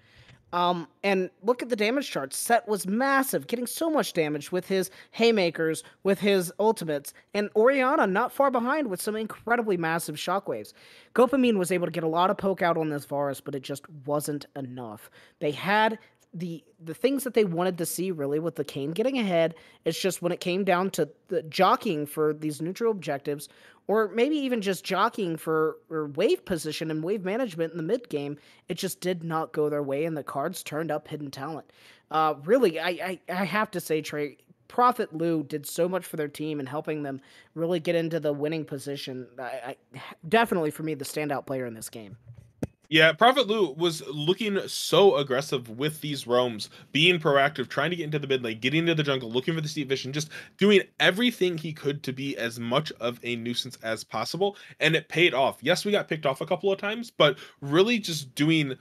And look at the damage charts. Set was massive, getting so much damage with his haymakers, with his ultimates, and Oriana not far behind with some incredibly massive shockwaves. Gopamine was able to get a lot of poke out on this Varus, but it just wasn't enough. They had the things that they wanted to see, really, with the Kayn getting ahead. It's just when it came down to the jockeying for these neutral objectives, or maybe even just jockeying for wave position and wave management in the mid game, it just did not go their way, and the cards turned up Hidden Talent. Really, I have to say, Trey, Prophet Lou did so much for their team and helping them really get into the winning position. Definitely, for me, the standout player in this game. Yeah, Prophet Lou was looking so aggressive with these roams, being proactive, trying to get into the mid lane, getting into the jungle, looking for the steep vision, just doing everything he could to be as much of a nuisance as possible, and it paid off. Yes, we got picked off a couple of times, but really just doing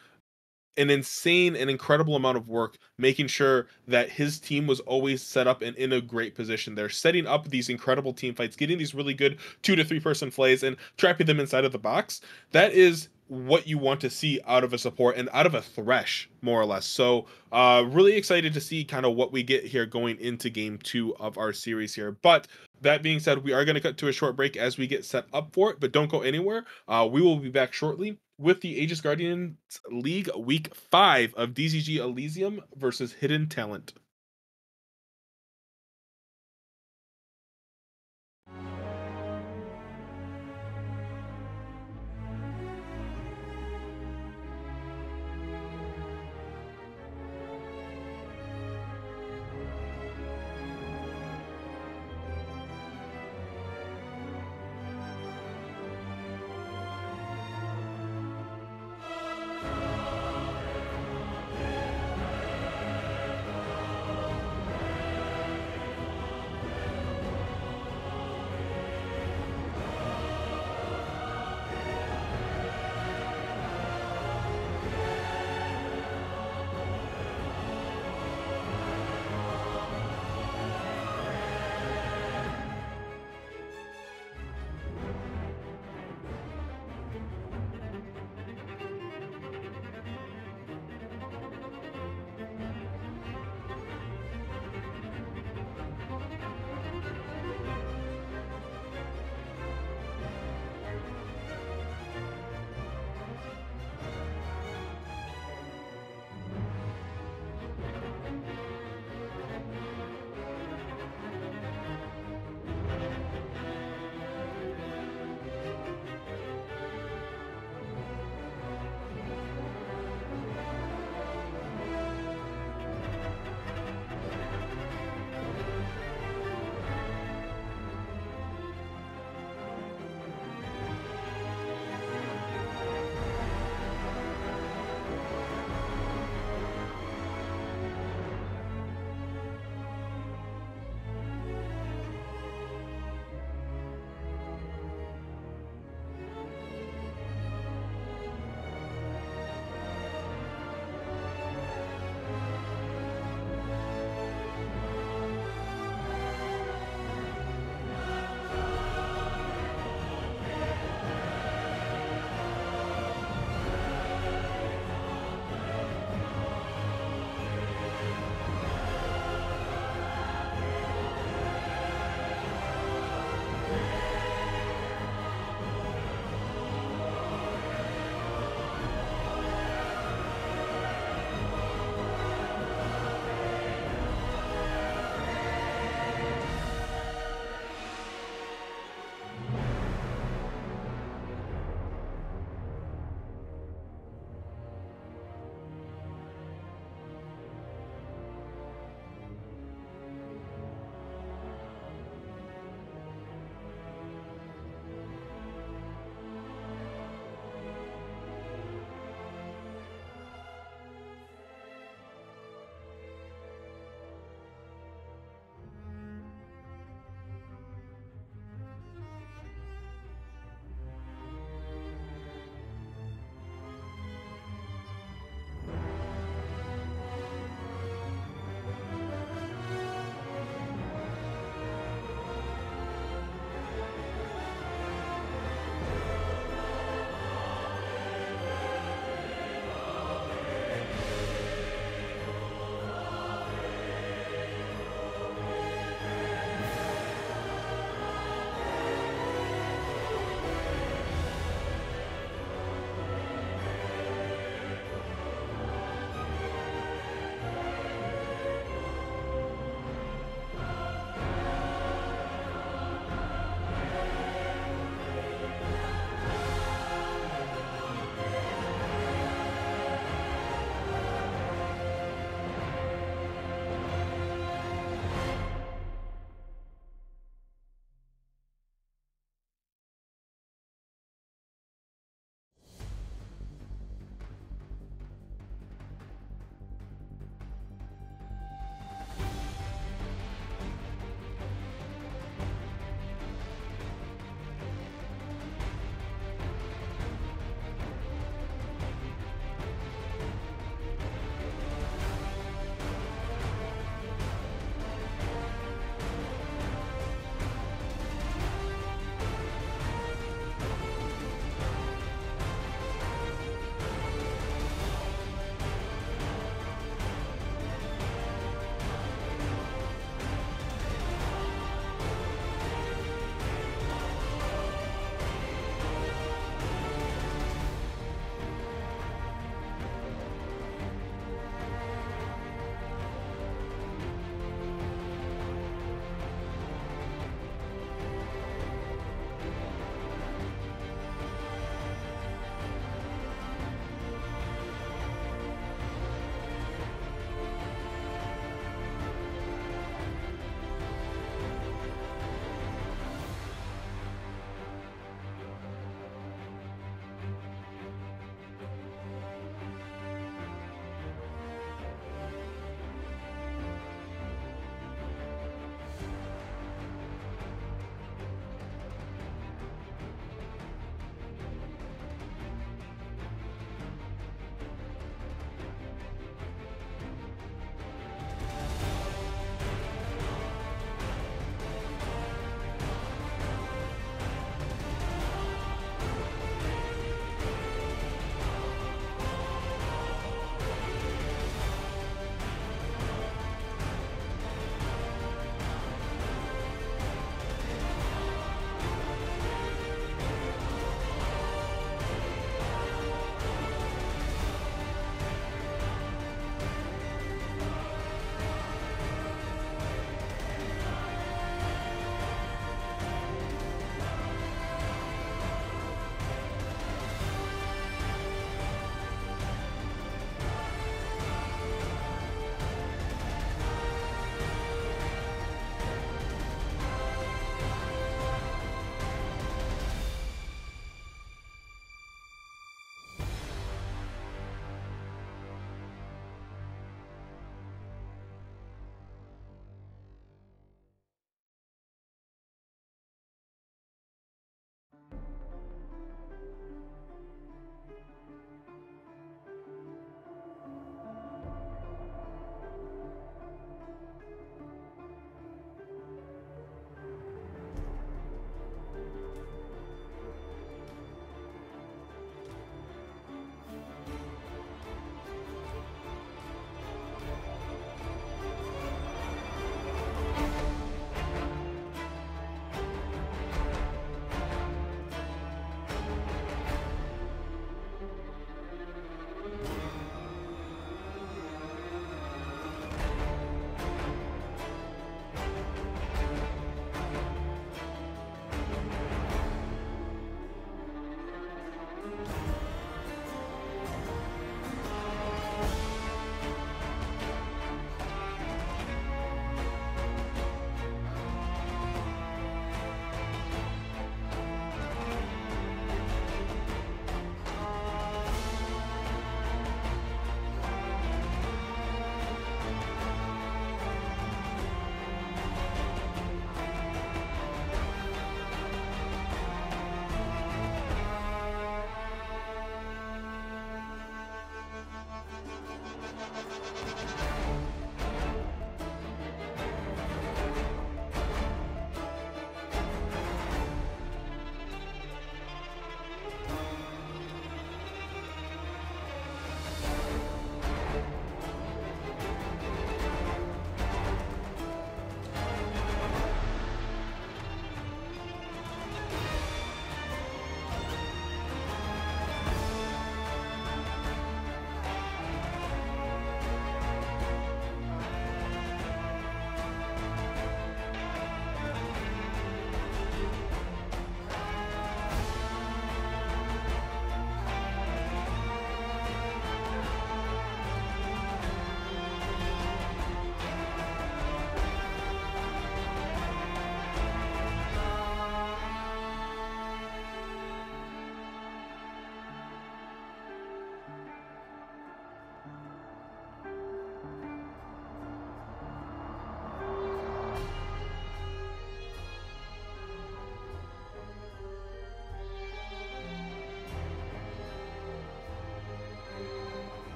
an insane and incredible amount of work, making sure that his team was always set up and in a great position. They're setting up these incredible team fights, getting these really good 2 to 3 person plays and trapping them inside of the box. That is what you want to see out of a support and out of a Thresh, more or less. So really excited to see kind of what we get here going into game 2 of our series here. But that being said, we are going to cut to a short break as we get set up for it, but don't go anywhere. We will be back shortly with the Aegis Guardians League Week 5 of DZG Elysium versus Hidden Talent.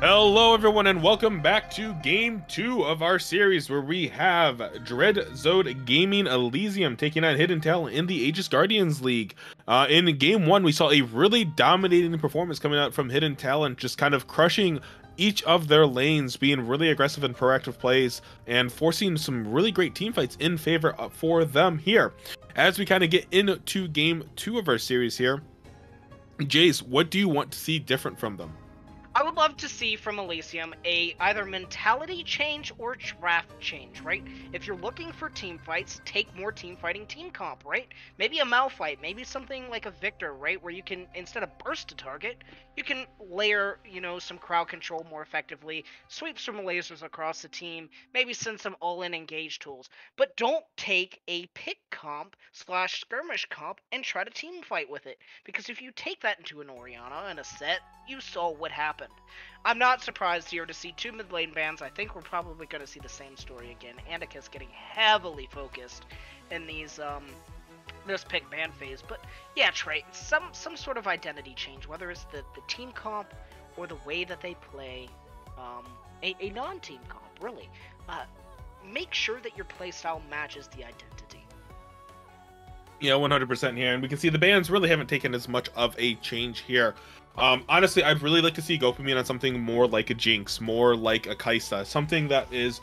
Hello everyone and welcome back to game 2 of our series where we have DZG Gaming Elysium taking on Hidden Talent in the Aegis Guardians League. In game 1 we saw a really dominating performance coming out from Hidden Talent, just kind of crushing each of their lanes, being really aggressive and proactive plays and forcing some really great team fights in favor for them here. As we kind of get into game 2 of our series here, Jace, what do you want to see different from them? I would love to see from Elysium a either mentality change or draft change, right? If you're looking for team fights, take more team fighting team comp, right? Maybe a Malphite, maybe something like a Victor, right? Where you can, instead of burst a target, you can layer, some crowd control more effectively, sweep some lasers across the team, maybe send some all-in engage tools. But don't take a pick comp / skirmish comp and try to team fight with it. Because if you take that into an Orianna and a set, you saw what happened. I'm not surprised here to see two mid lane bans. I think we're probably going to see the same story again. Andica's getting heavily focused in this pick ban phase. But yeah, Trey, some sort of identity change, whether it's the team comp or the way that they play, a non-team comp, really. Make sure that your playstyle matches the identity. Yeah, 100% here, and we can see the bans really haven't taken as much of a change here. Honestly, I'd really like to see Gopamine on something more like a Jinx, more like a Kaisa, something that is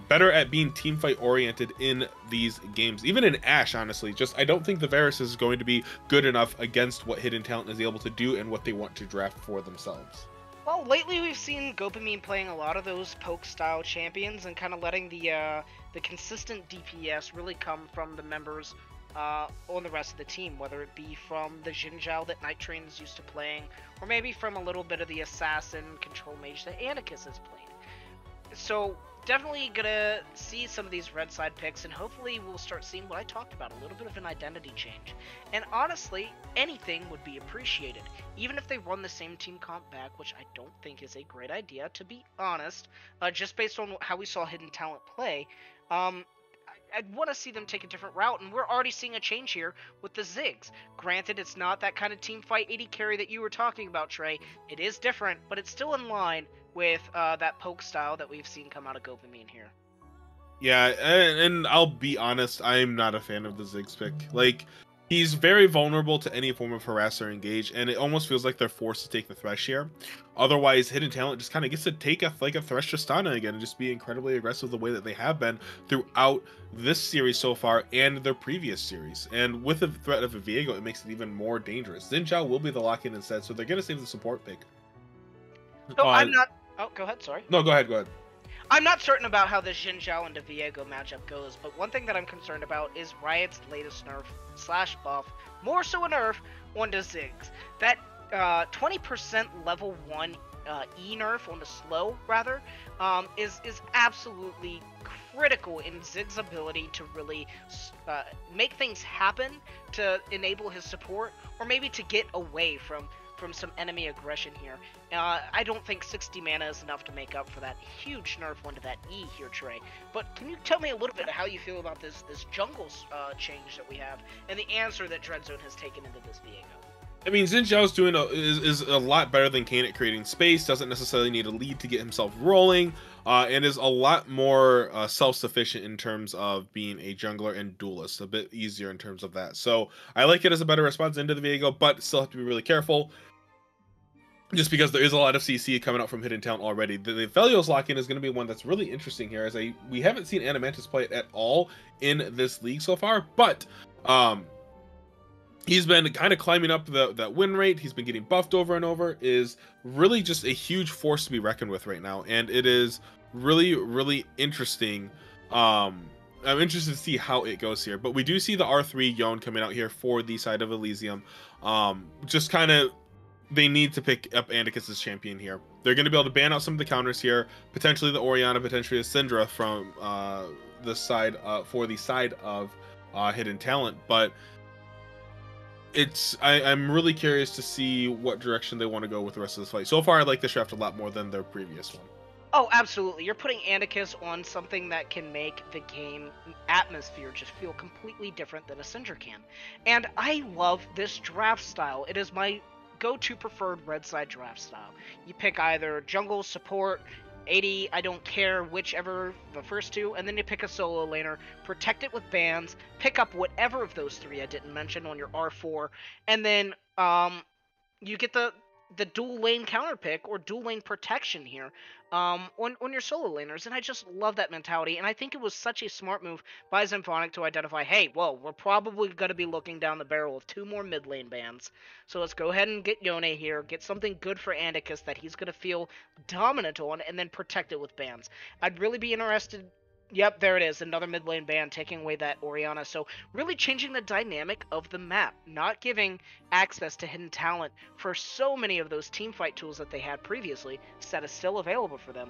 better at being teamfight oriented in these games. Even in Ashe, honestly, just I don't think the Varus is going to be good enough against what Hidden Talent is able to do and what they want to draft for themselves. Well, lately we've seen Gopamine playing a lot of those poke-style champions and kind of letting the consistent DPS really come from the members on the rest of the team, whether it be from the Xin Zhao that Night Train is used to playing, or maybe from a little bit of the Assassin Control Mage that Anarchist has played. So definitely gonna see some of these red side picks, and hopefully we'll start seeing what I talked about, a little bit of an identity change. And honestly, anything would be appreciated, even if they run the same team comp back, which I don't think is a great idea, to be honest, just based on how we saw Hidden Talent play. I'd want to see them take a different route, and we're already seeing a change here with the Ziggs. Granted, it's not that kind of team fight 80 carry that you were talking about, Trey. It is different, but it's still in line with that poke style that we've seen come out of Gopamine here. Yeah, and I'll be honest, I'm not a fan of the Ziggs pick. Like, he's very vulnerable to any form of harass or engage, and it almost feels like they're forced to take the Thresh here. Otherwise, Hidden Talent just kind of gets to take a Thresh Tristana again and just be incredibly aggressive the way that they have been throughout this series so far and their previous series. And with the threat of a Viego, it makes it even more dangerous. Xin Zhao will be the lock-in instead, so they're going to save the support pick. So I'm not... Oh, go ahead, sorry. No, go ahead. I'm not certain about how the Xin Zhao and the Viego matchup goes, but one thing that I'm concerned about is Riot's latest nerf / buff, more so a nerf, on the Ziggs. That 20% level 1 E nerf on the slow, rather, is absolutely critical in Ziggs' ability to really make things happen, to enable his support, or maybe to get away from some enemy aggression here. I don't think 60 mana is enough to make up for that huge nerf onto that E here, Trey. But can you tell me a little bit of how you feel about this jungle change that we have, and the answer that Dreadzone has taken into this Viego? I mean, Xin Zhao's doing is a lot better than Kane at creating space, doesn't necessarily need a lead to get himself rolling, and is a lot more self-sufficient in terms of being a jungler and duelist, a bit easier in terms of that. So I like it as a better response into the Viego, but still have to be really careful, just because there is a lot of CC coming out from Hidden Talent already. The Felios lock-in is going to be one that's really interesting here, as we haven't seen Animantis play it at all in this league so far, but he's been kind of climbing up that win rate. He's been getting buffed over and over. Is really just a huge force to be reckoned with right now, and it is really, really interesting. I'm interested to see how it goes here, but we do see the R3 Yone coming out here for the side of Elysium. Just kind of, they need to pick up Andicus' champion here. They're going to be able to ban out some of the counters here, potentially the Orianna, potentially a Syndra from the side for the side of Hidden Talent, but I'm really curious to see what direction they want to go with the rest of this fight. So far, I like this draft a lot more than their previous one. Oh, absolutely. You're putting Anarchist on something that can make the game atmosphere just feel completely different than a Syndra can. And I love this draft style. It is my go-to preferred red side draft style. You pick either jungle, support, 80, I don't care, whichever, the first two, and then you pick a solo laner, protect it with bans, pick up whatever of those three I didn't mention on your R4, and then you get the dual lane counter pick or dual lane protection here on your solo laners, and I just love that mentality, and I think it was such a smart move by Symphonic to identify, hey, well, we're probably going to be looking down the barrel of 2 more mid lane bans, so let's go ahead and get Yone here, get something good for Andicus that he's going to feel dominant on, and then protect it with bans. I'd really be interested. Yep, there it is, another mid lane ban, taking away that Orianna. So really changing the dynamic of the map, not giving access to hidden talent for so many of those teamfight tools that they had previously. That is still available for them.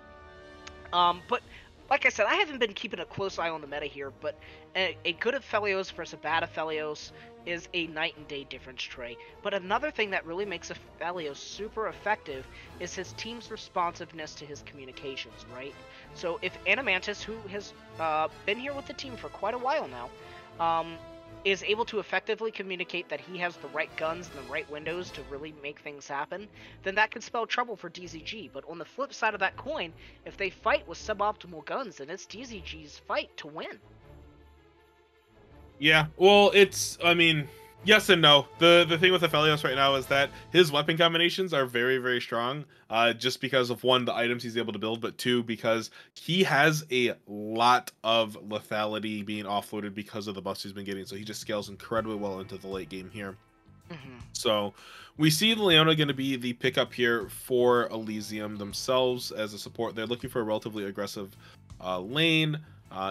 But like I said, I haven't been keeping a close eye on the meta here, but a good Aphelios versus a bad Aphelios is a night and day difference, Trey. But another thing that really makes Aphelios super effective is his team's responsiveness to his communications, right? So if Animantis, who has been here with the team for quite a while now, is able to effectively communicate that he has the right guns and the right windows to really make things happen, then that could spell trouble for DZG. But on the flip side of that coin, if they fight with suboptimal guns, then it's DZG's fight to win. Yeah, well, it's, I mean, yes and no. The thing with Aphelios right now is that his weapon combinations are very, very strong, just because of, one, the items he's able to build, but two, because he has a lot of lethality being offloaded because of the buffs he's been getting, so he just scales incredibly well into the late game here. So we see Leona going to be the pickup here for Elysium themselves as a support. They're looking for a relatively aggressive lane.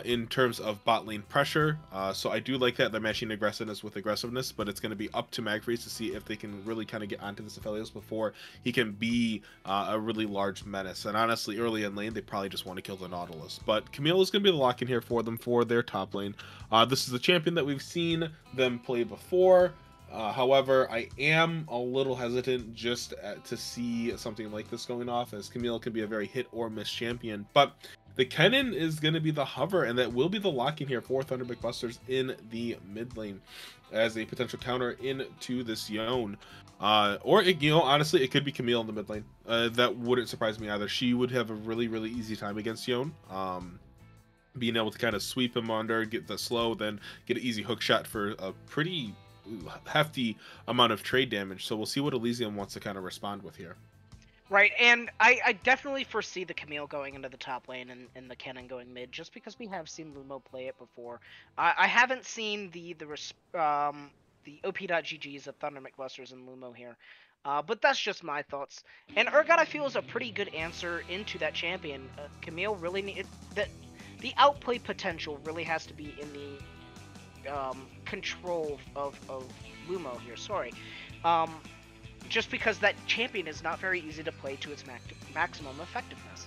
In terms of bot lane pressure, so I do like that they're matching aggressiveness with aggressiveness, but it's going to be up to Magfreeze to see if they can really kind of get onto this Aphelios before he can be a really large menace. And honestly, early in lane, they probably just want to kill the Nautilus. But Camille is going to be the lock-in here for them for their top lane. This is a champion that we've seen them play before. However, I am a little hesitant just to see something like this going off, as Camille can be a very hit or miss champion. But the Kennen is going to be the hover, and that will be the lock-in here for Thunder McBusters in the mid lane as a potential counter into this Yone. Or, you know, honestly, it could be Camille in the mid lane. That wouldn't surprise me either. She would have a really, really easy time against Yone. Being able to kind of sweep him under, get the slow, then get an easy hook shot for a pretty hefty amount of trade damage. So we'll see what Elysium wants to kind of respond with here. Right, and I definitely foresee the Camille going into the top lane and the Kennen going mid, just because we have seen Lumo play it before. I haven't seen the OP.GGs of Thunder McBusters and Lumo here, but that's just my thoughts. And Urgot, I feel, is a pretty good answer into that champion. Camille really need the outplay potential really has to be in the control of Lumo here. Sorry. Just because that champion is not very easy to play to its maximum effectiveness.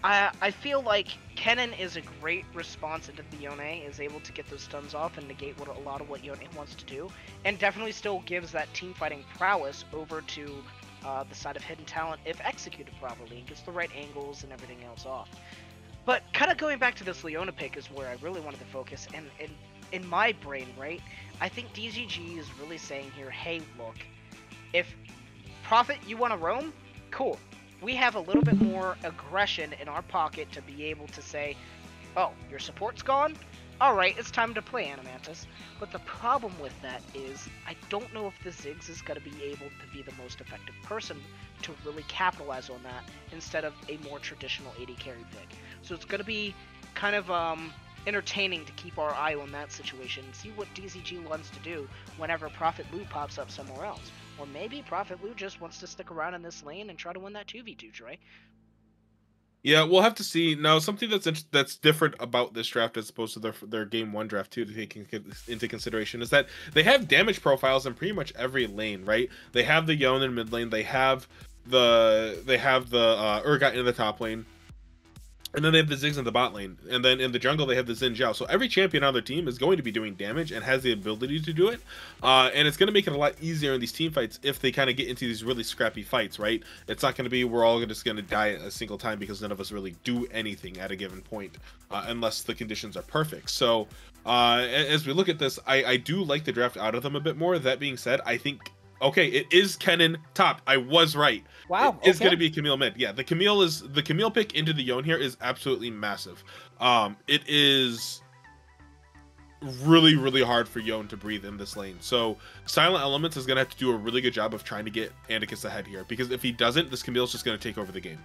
I feel like Kennen is a great response into the Yone, is able to get those stuns off and negate a lot of what Yone wants to do, and definitely still gives that team fighting prowess over to the side of hidden talent if executed properly, and gets the right angles and everything else off. But kind of going back to this Leona pick is where I really wanted to focus, and in my brain, right, I think DZG is really saying here, hey, look, if Prophet, you want to roam? Cool. We have a little bit more aggression in our pocket to be able to say, oh, your support's gone? Alright, it's time to play Animantis. But the problem with that is, I don't know if the Ziggs is going to be able to be the most effective person to really capitalize on that, instead of a more traditional AD carry pick. So it's going to be kind of entertaining to keep our eye on that situation and see what DZG wants to do whenever Prophet Lu pops up somewhere else. Or maybe Prophet Lu just wants to stick around in this lane and try to win that 2v2, Trey. Yeah, we'll have to see. Now, something that's different about this draft as opposed to their game one draft too, to take into consideration, is that they have damage profiles in pretty much every lane, right? They have the Yone in mid lane, they have the Urgot in the top lane, and then they have the Ziggs in the bot lane, and then in the jungle they have the Xin Zhao. So every champion on their team is going to be doing damage and has the ability to do it, and it's going to make it a lot easier in these team fights if they kind of get into these really scrappy fights, right? It's not going to be we're all just going to die a single time because none of us really do anything at a given point, unless the conditions are perfect. So as we look at this, I do like the draft out of them a bit more. That being said, I think Okay, it is Kennen top. I was right. Wow. It's going Okay. to be Camille mid. Yeah, the Camille pick into the Yone here is absolutely massive. It is really, really hard for Yone to breathe in this lane. So Silent Elements is going to have to do a really good job of trying to get Andicus ahead here, because if he doesn't, this Camille's just going to take over the game.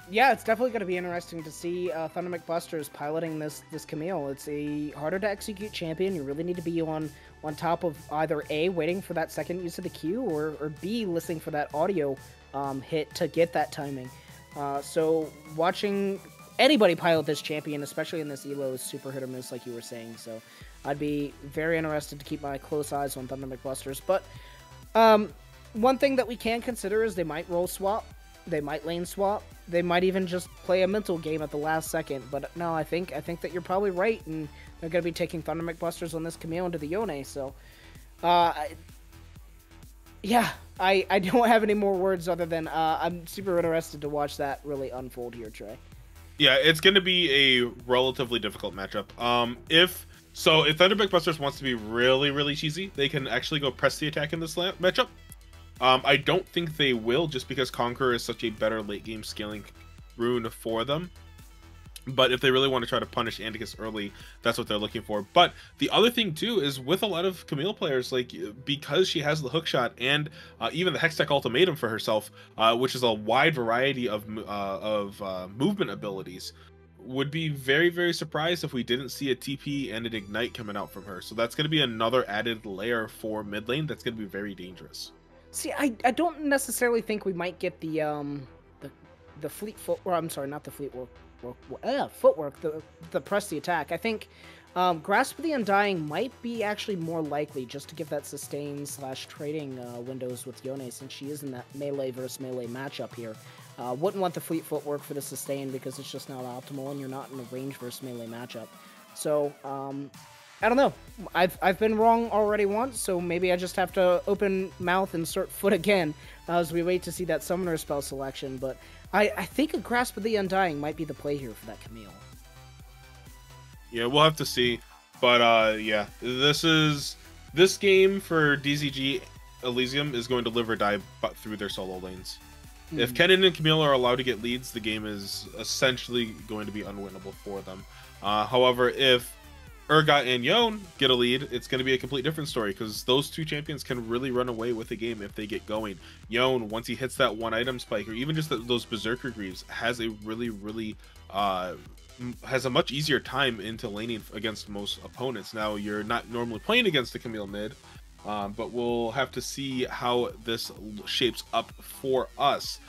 Yeah, it's definitely going to be interesting to see Thunder McBusters piloting this Camille. It's a harder to execute champion. You really need to be on top of either A, waiting for that second use of the Q, or B, listening for that audio hit to get that timing. So watching anybody pilot this champion, especially in this elo, is super hit or miss, like you were saying. So I'd be very interested to keep my close eyes on Thunder McBusters. But one thing that we can consider is they might role swap, they might lane swap, they might even just play a mental game at the last second. But no, I think that you're probably right, and they're going to be taking Thunder McBusters on this Camille into the Yone. So, yeah, I don't have any more words other than I'm super interested to watch that really unfold here, Trey. Yeah, it's going to be a relatively difficult matchup. If Thunder McBusters wants to be really, really cheesy, they can actually go press the attack in this matchup. I don't think they will, just because Conqueror is such a better late game scaling rune for them. But if they really want to try to punish Andicus early, that's what they're looking for. But the other thing too is, with a lot of Camille players, like, because she has the hookshot and even the Hextech ultimatum for herself, which is a wide variety of movement abilities, would be very, very surprised if we didn't see a TP and an ignite coming out from her. So that's going to be another added layer for mid lane that's going to be very dangerous. See, I don't necessarily think we might get the fleet foot, or I'm sorry, not the fleet footwork, the press the attack. I think Grasp of the Undying might be actually more likely, just to give that sustain / trading windows with Yone, since she is in that melee versus melee matchup here. Wouldn't want the fleet footwork for the sustain because it's just not optimal, and you're not in a range versus melee matchup. So I don't know. I've been wrong already once, so maybe I just have to open mouth and start foot again as we wait to see that summoner spell selection. But I think a Grasp of the Undying might be the play here for that Camille. Yeah, we'll have to see. But yeah, this game for DZG Elysium is going to live or die but through their solo lanes. If Kennen and Camille are allowed to get leads, the game is essentially going to be unwinnable for them. However, if Urgot and Yone get a lead, it's going to be a complete different story, because those two champions can really run away with the game if they get going. Yone, once he hits that one item spike, or even just those Berserker Greaves, has a really, really has a much easier time into laning against most opponents. Now, you're not normally playing against the Camille mid, but we'll have to see how this shapes up for us.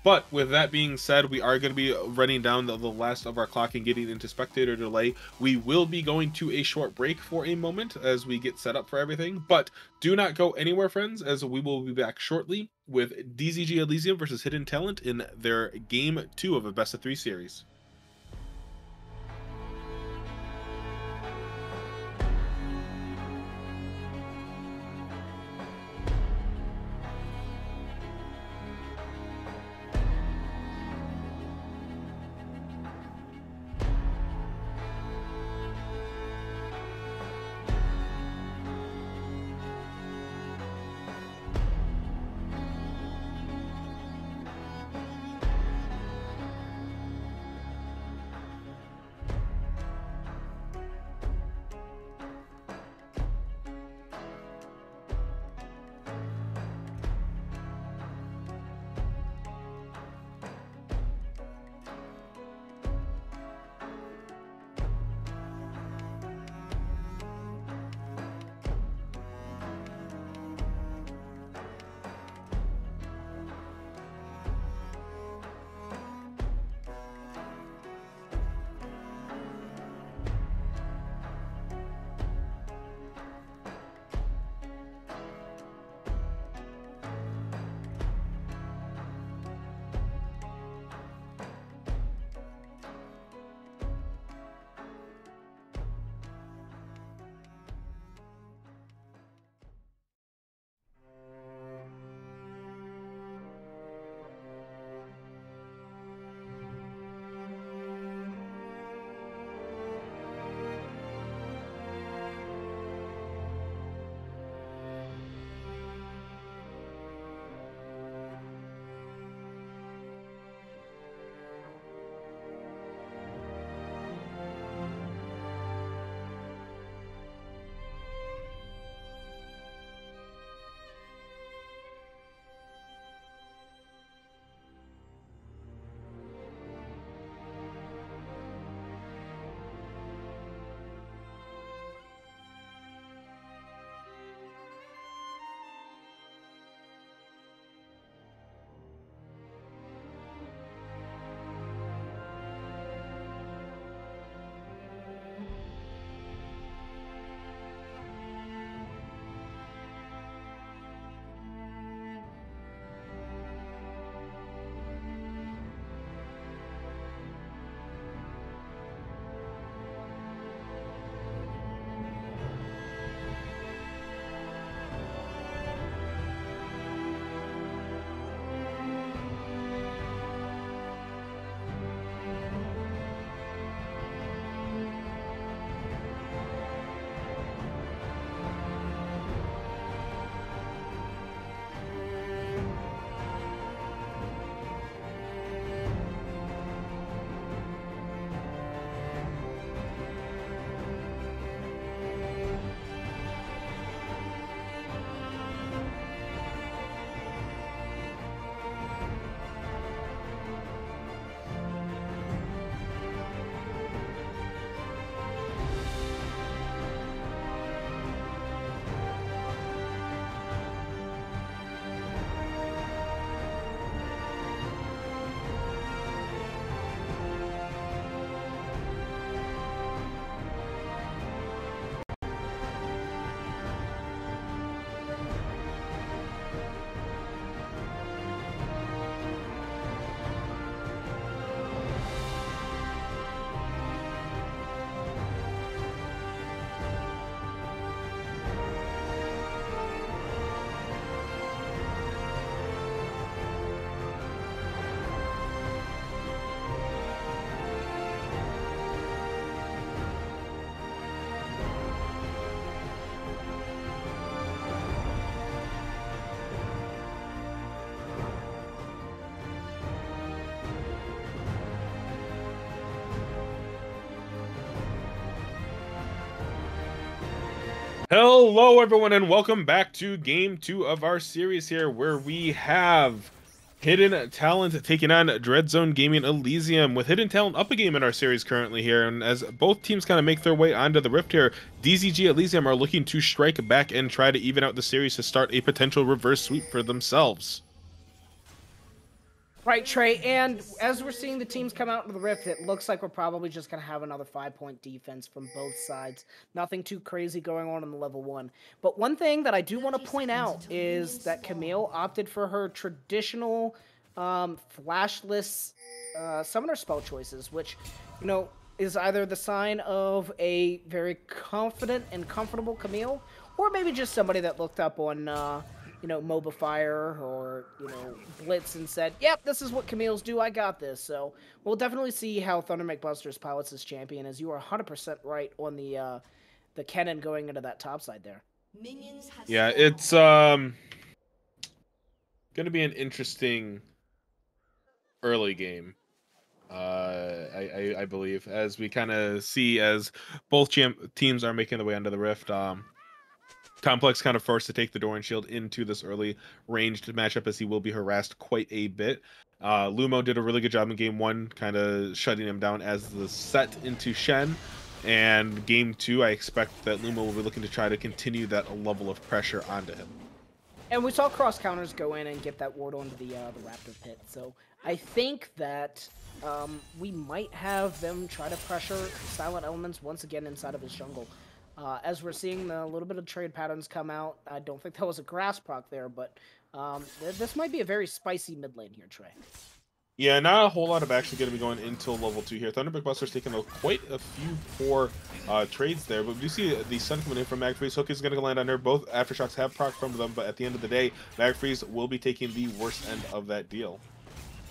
But with that being said, we are going to be running down the last of our clock and getting into spectator delay. We will be going to a short break for a moment as we get set up for everything, but do not go anywhere, friends, as we will be back shortly with DZG Elysium versus Hidden Talent in their Game 2 of a Best of 3 series. Hello, everyone, and welcome back to Game 2 of our series here, where we have Hidden Talent taking on Dread Zone Gaming Elysium, with Hidden Talent up a game in our series currently here, and as both teams kind of make their way onto the Rift here, DZG Elysium are looking to strike back and try to even out the series to start a potential reverse sweep for themselves. Right, Trey, and as we're seeing the teams come out into the Rift, it looks like we're probably just going to have another 5-point defense from both sides. Nothing too crazy going on in the level 1. But one thing that I do want to point out is that Camille opted for her traditional flashless summoner spell choices, which, you know, is either the sign of a very confident and comfortable Camille, or maybe just somebody that looked up on you know, MOBA Fire or, you know, Blitz and said, yep, this is what Camille's do, I got this. So we'll definitely see how Thunder McBusters pilots this champion, as you are 100% right on the cannon going into that top side there. Yeah, it's gonna be an interesting early game. I believe, as we kind of see as both teams are making their way onto the Rift. Complex kind of forced to take the Doran Shield into this early ranged matchup, as he will be harassed quite a bit. Lumo did a really good job in game 1, kind of shutting him down as the set into Shen. And game 2, I expect that Lumo will be looking to try to continue that level of pressure onto him. And we saw cross counters go in and get that ward onto the Raptor pit. So I think that we might have them try to pressure Silent Elements once again inside of his jungle. As we're seeing a little bit of trade patterns come out, I don't think that was a grass proc there, but this might be a very spicy mid lane here, Trey. Yeah, not a whole lot of action going to be going until level 2 here. Thunder McBuster's taking quite a few poor trades there, but we do see the stun coming in from Magfreeze. Hook is going to land on her. Both Aftershocks have proc from them, but at the end of the day, Magfreeze will be taking the worst end of that deal.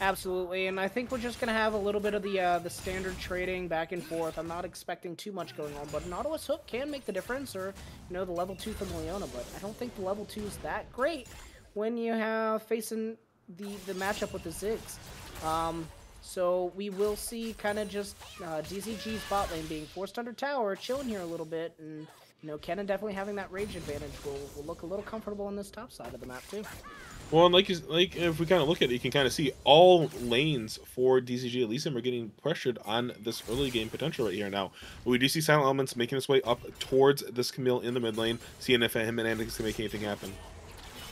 Absolutely, and I think we're just going to have a little bit of the standard trading back and forth. I'm not expecting too much going on, but Nautilus Hook can make the difference, or, you know, the level 2 from Leona, but I don't think the level 2 is that great when you have facing the matchup with the Ziggs. So we will see kind of just DZG's bot lane being forced under tower, chilling here a little bit, and, you know, Kennen definitely having that rage advantage will look a little comfortable on this top side of the map, too. Well, and like if we kind of look at it, you can kind of see all lanes for DZG Elysium are getting pressured on this early game potential right here now. We do see Silent Elements making his way up towards this Camille in the mid lane, seeing if him and Andy's can make anything happen.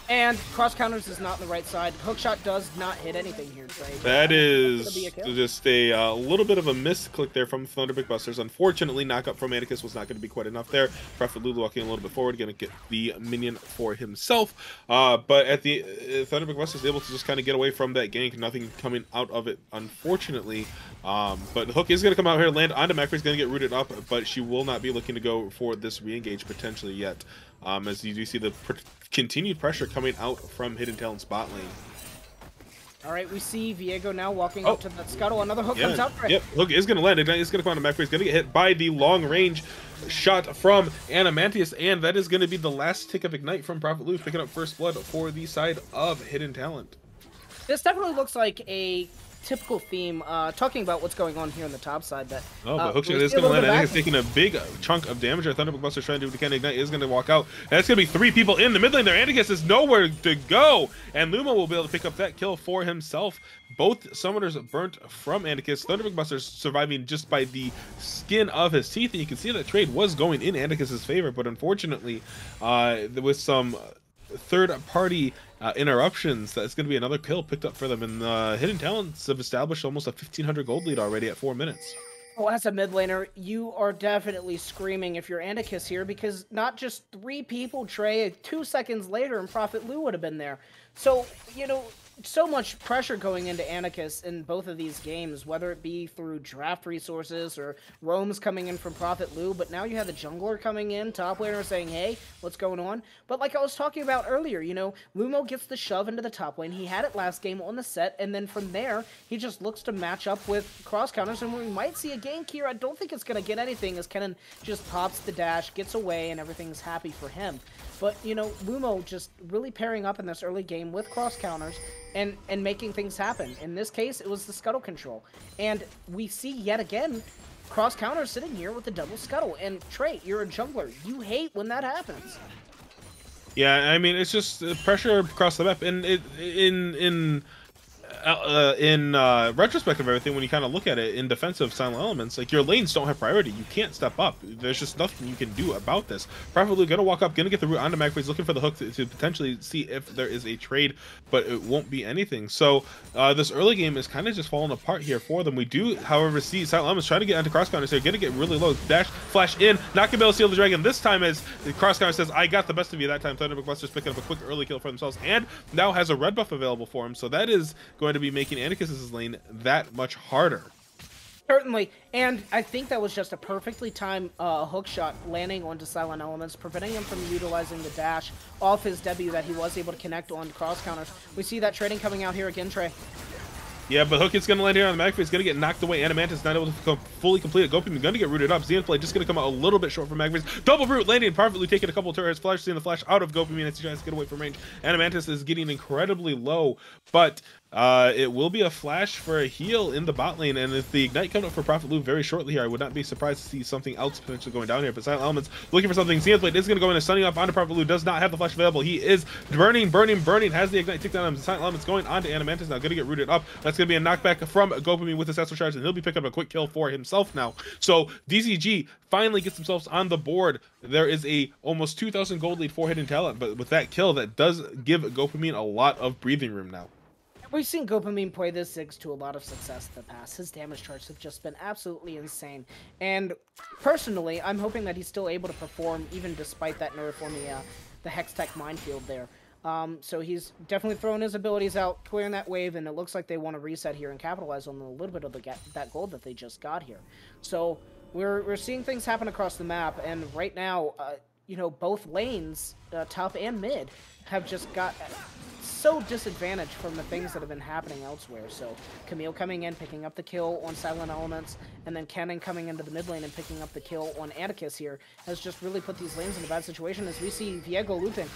And cross counters is not on the right side. Hookshot does not hit anything here, Trey. That is just a little bit of a misclick there from Thunder McBusters. Unfortunately, knockup from Atticus was not going to be quite enough there. Prophet Lulu walking a little bit forward, going to get the minion for himself. But at the Thunder McBusters is able to just kind of get away from that gank. Nothing coming out of it, unfortunately. But the Hook is going to come out here, land onto Macri. Is going to get rooted up, but she will not be looking to go for this re-engage potentially yet. As you do see the continued pressure coming out from Hidden Talent's bot lane. All right, we see Viego now walking up to that scuttle. Another Hook comes out. Yep, Hook is going to land. It's going to come out of Macri. He's going to get hit by the long-range shot from Anamantius, and that is going to be the last tick of Ignite from Prophet Lou, picking up first blood for the side of Hidden Talent. This definitely looks like a typical theme, talking about what's going on here on the top side. That but Hookshot is going to land. I think it's taking a big chunk of damage. Our Thunder McBuster trying to do what he can. Ignite is going to walk out. That's going to be 3 people in the mid lane there. Anticus is nowhere to go, and Lumo will be able to pick up that kill for himself. Both summoners burnt from Anticus. Thunder McBuster surviving just by the skin of his teeth, and you can see that trade was going in Anticus's favor, but unfortunately, with some third-party interruptions, that's going to be another kill picked up for them, and Hidden Talents have established almost a 1,500 gold lead already at 4 minutes. Well, as a mid laner, you are definitely screaming if you're Anticus here, because not just 3 people, Trey, 2 seconds later, and Prophet Lou would have been there. So, you know, so much pressure going into Anticus in both of these games, whether it be through draft resources or roams coming in from Prophet Lou, but now you have the jungler coming in, top laner saying, hey, what's going on? But like I was talking about earlier, you know, Lumo gets the shove into the top lane. He had it last game on the set, and then from there, he just looks to match up with cross counters, and we might see a gank here. I don't think it's going to get anything, as Kennen just pops the dash, gets away, and everything's happy for him. But, you know, Lumo just really pairing up in this early game with cross counters and making things happen. In this case, it was the scuttle control. And we see yet again Cross Counter sitting here with a double scuttle. And Trey, you're a jungler. You hate when that happens. Yeah, I mean, it's just pressure across the map, and in retrospect of everything, when you kind of look at it in defensive silent elements, like your lanes don't have priority. You can't step up. There's just nothing you can do about this. Probably gonna walk up, gonna get the root onto Magpie's, looking for the hook to potentially see if there is a trade, but it won't be anything. So this early game is kind of just falling apart here for them. We do, however, see silent elements trying to get onto cross counter, so they're gonna get really low. Dash, flash in, not gonna be able to steal the dragon this time, as the cross counter says, I got the best of you that time. Thunderbolt Buster's picking up a quick early kill for themselves, and now has a red buff available for him, so that is going to be making Anarchist's lane that much harder. Certainly, and I think that was just a perfectly timed hook shot landing onto Silent Elements, preventing him from utilizing the dash off his W that he was able to connect on cross counters. We see that trading coming out here again, Trey. Yeah, but Hook is going to land here on the Magpie. It's going to get knocked away. Animantis not able to fully complete it. Gopim going to get rooted up. Xenoblade just going to come out a little bit short from Magpie. Double root landing, perfectly taking a couple of turrets. Flash, seeing the flash out of Gopim as he tries to get away from range. Animantis is getting incredibly low, but it will be a flash for a heal in the bot lane. And if the Ignite coming up for Prophet Lu very shortly here, I would not be surprised to see something else potentially going down here. But Silent Elements looking for something. Xenoblade is going to go in and stunning up onto Prophet Lu. Does not have the flash available. He is burning. Has the Ignite ticked down him. Silent Elements going on to Animantis now. Going to get rooted up. That's going to be a knockback from Gopami with his Essential Charge, and he'll be picking up a quick kill for himself now. So DZG finally gets themselves on the board. There is a almost 2,000 gold lead for Hidden Talent, but with that kill, that does give Gopamine a lot of breathing room now. We've seen Gopamine play this Ziggs to a lot of success in the past. His damage charts have just been absolutely insane. And personally, I'm hoping that he's still able to perform even despite that nerf on the Hextech minefield there. So he's definitely throwing his abilities out, clearing that wave, and it looks like they want to reset here and capitalize on a little bit of that gold that they just got here. So we're seeing things happen across the map, and right now, you know, both lanes, top and mid, have just got so disadvantaged from the things that have been happening elsewhere. So Camille coming in, picking up the kill on Silent Elements, and then Cannon coming into the mid lane and picking up the kill on Atticus here has just really put these lanes in a bad situation, as we see Viego looping.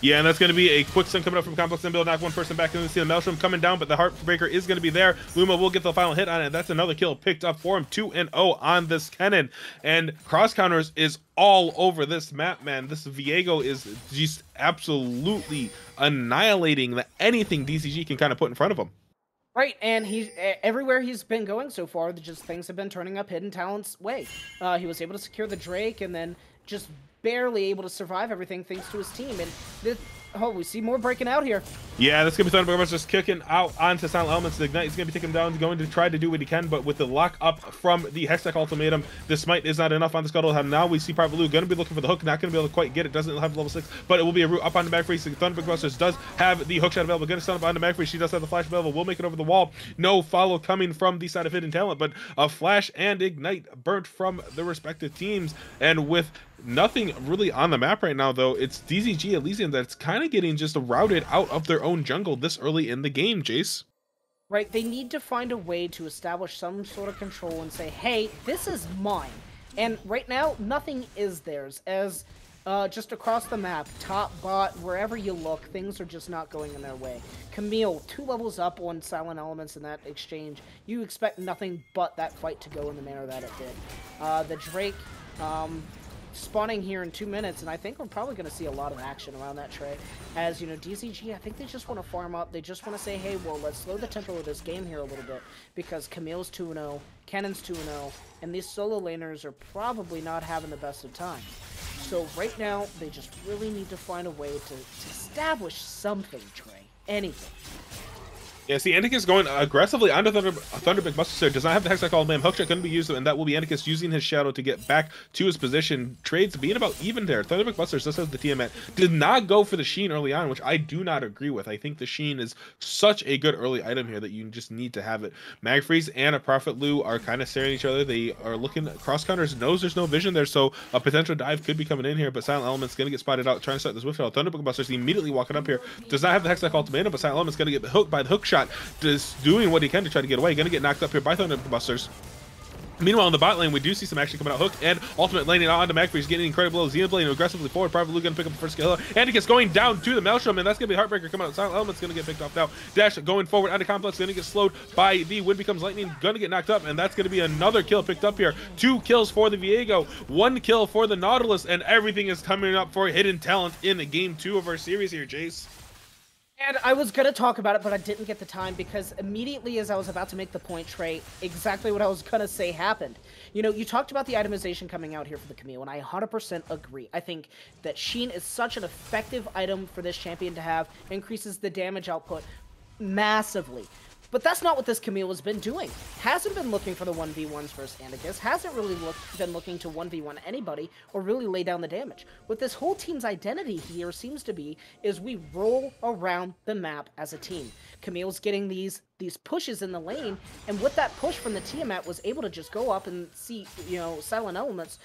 Yeah, and that's going to be a quick stun coming up from Complex Build, knock one person back, and then see the Maelstrom coming down, but the Heartbreaker is going to be there. Luma will get the final hit on it. That's another kill picked up for him, 2-0 on this Kennen. And cross counters is all over this map, man. This Viego is just absolutely annihilating anything DCG can kind of put in front of him. Right, and he's everywhere he's been going so far, just things have been turning up Hidden Talent's way. He was able to secure the Drake, and then just barely able to survive everything thanks to his team. And this, oh, we see more breaking out here. Yeah, that's gonna be Thunderbolt just kicking out onto Silent Elements. The Ignite is gonna be taking him down, going to try to do what he can, but with the lock up from the Hextech Ultimatum, the smite is not enough on the Scuttle. Now we see Private Blue gonna be looking for the hook, not gonna be able to quite get it. Doesn't have level 6, but it will be a root up onto Magfree. Thunderbolt Busters does have the hook shot available. Gonna stun up onto Magfree. She does have the flash available. Will make it over the wall. No follow coming from the side of Hidden Talent, but a flash and Ignite burnt from the respective teams. And with nothing really on the map right now, though, it's DZG Elysium that's kind of getting just routed out of their own jungle this early in the game, Jace. Right, they need to find a way to establish some sort of control and say, hey, this is mine. And right now, nothing is theirs, as just across the map, top, bot, wherever you look, things are just not going in their way. Camille, 2 levels up on Silent Elements in that exchange. You expect nothing but that fight to go in the manner that it did. The Drake, spawning here in 2 minutes, and I think we're probably going to see a lot of action around that Trey. As, you know, DZG, I think they just want to farm up. They just want to say, hey, well, let's slow the tempo of this game here a little bit, because Camille's 2-0, Cannon's 2-0, and these solo laners are probably not having the best of times. So right now, they just really need to find a way to establish something, Trey. Anything. Yeah, see, Anticus going aggressively onto Thunderbolt Buster. Does not have the Hextech All Man. Hookshot going to be used, and that will be Anticus using his shadow to get back to his position. Trades being about even there. Thunderbolt Buster just has the Tiamat. Did not go for the Sheen early on, which I do not agree with. I think the Sheen is such a good early item here that you just need to have it. Magfreeze and a Prophet Lu are kind of staring at each other. They are looking. Cross counters knows there's no vision there, so a potential dive could be coming in here, but Silent Element's going to get spotted out, trying to start this Swift Shuttle. Thunderbolt Buster's immediately walking up here. Does not have the Hextech Ultimatum, but Silent Element's going to get hooked by the hook shot. Just doing what he can to try to get away. Gonna get knocked up here by Thunderbolt Busters. Meanwhile, in the bot lane, we do see some action coming out. Hook and ultimate laning out onto McFreeze, getting incredible Xenoblade aggressively forward. Private Blue going to pick up the first kill. And he gets going down to the Maelstrom, and that's going to be Heartbreaker coming out. Silent Element's going to get picked off now. Dash going forward onto Complex, going to get slowed by the Wind Becomes Lightning, going to get knocked up, and that's going to be another kill picked up here. 2 kills for the Viego, 1 kill for the Nautilus, and everything is coming up for Hidden Talent in game 2 of our series here, Jace. And I was going to talk about it, but I didn't get the time because immediately as I was about to make the point, Trey, exactly what I was going to say happened. You know, you talked about the itemization coming out here for the Camille, and I 100% agree. I think that Sheen is such an effective item for this champion to have, increases the damage output massively. But that's not what this Camille has been doing. Hasn't been looking for the 1v1s versus Andicus. Hasn't really been looking to 1v1 anybody or really lay down the damage. What this whole team's identity here seems to be is we roll around the map as a team. Camille's getting these pushes in the lane, and with that push from the Tiamat was able to just go up and see, you know, Silent Elements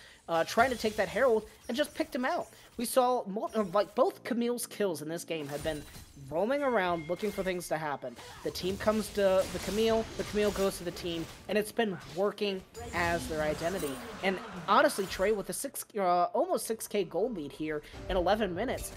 trying to take that Herald and just picked him out. We saw, like, both Camille's kills in this game have been roaming around looking for things to happen. The team comes to the Camille goes to the team, and it's been working as their identity. And honestly, Trey, with a almost 6K gold lead here in 11 minutes,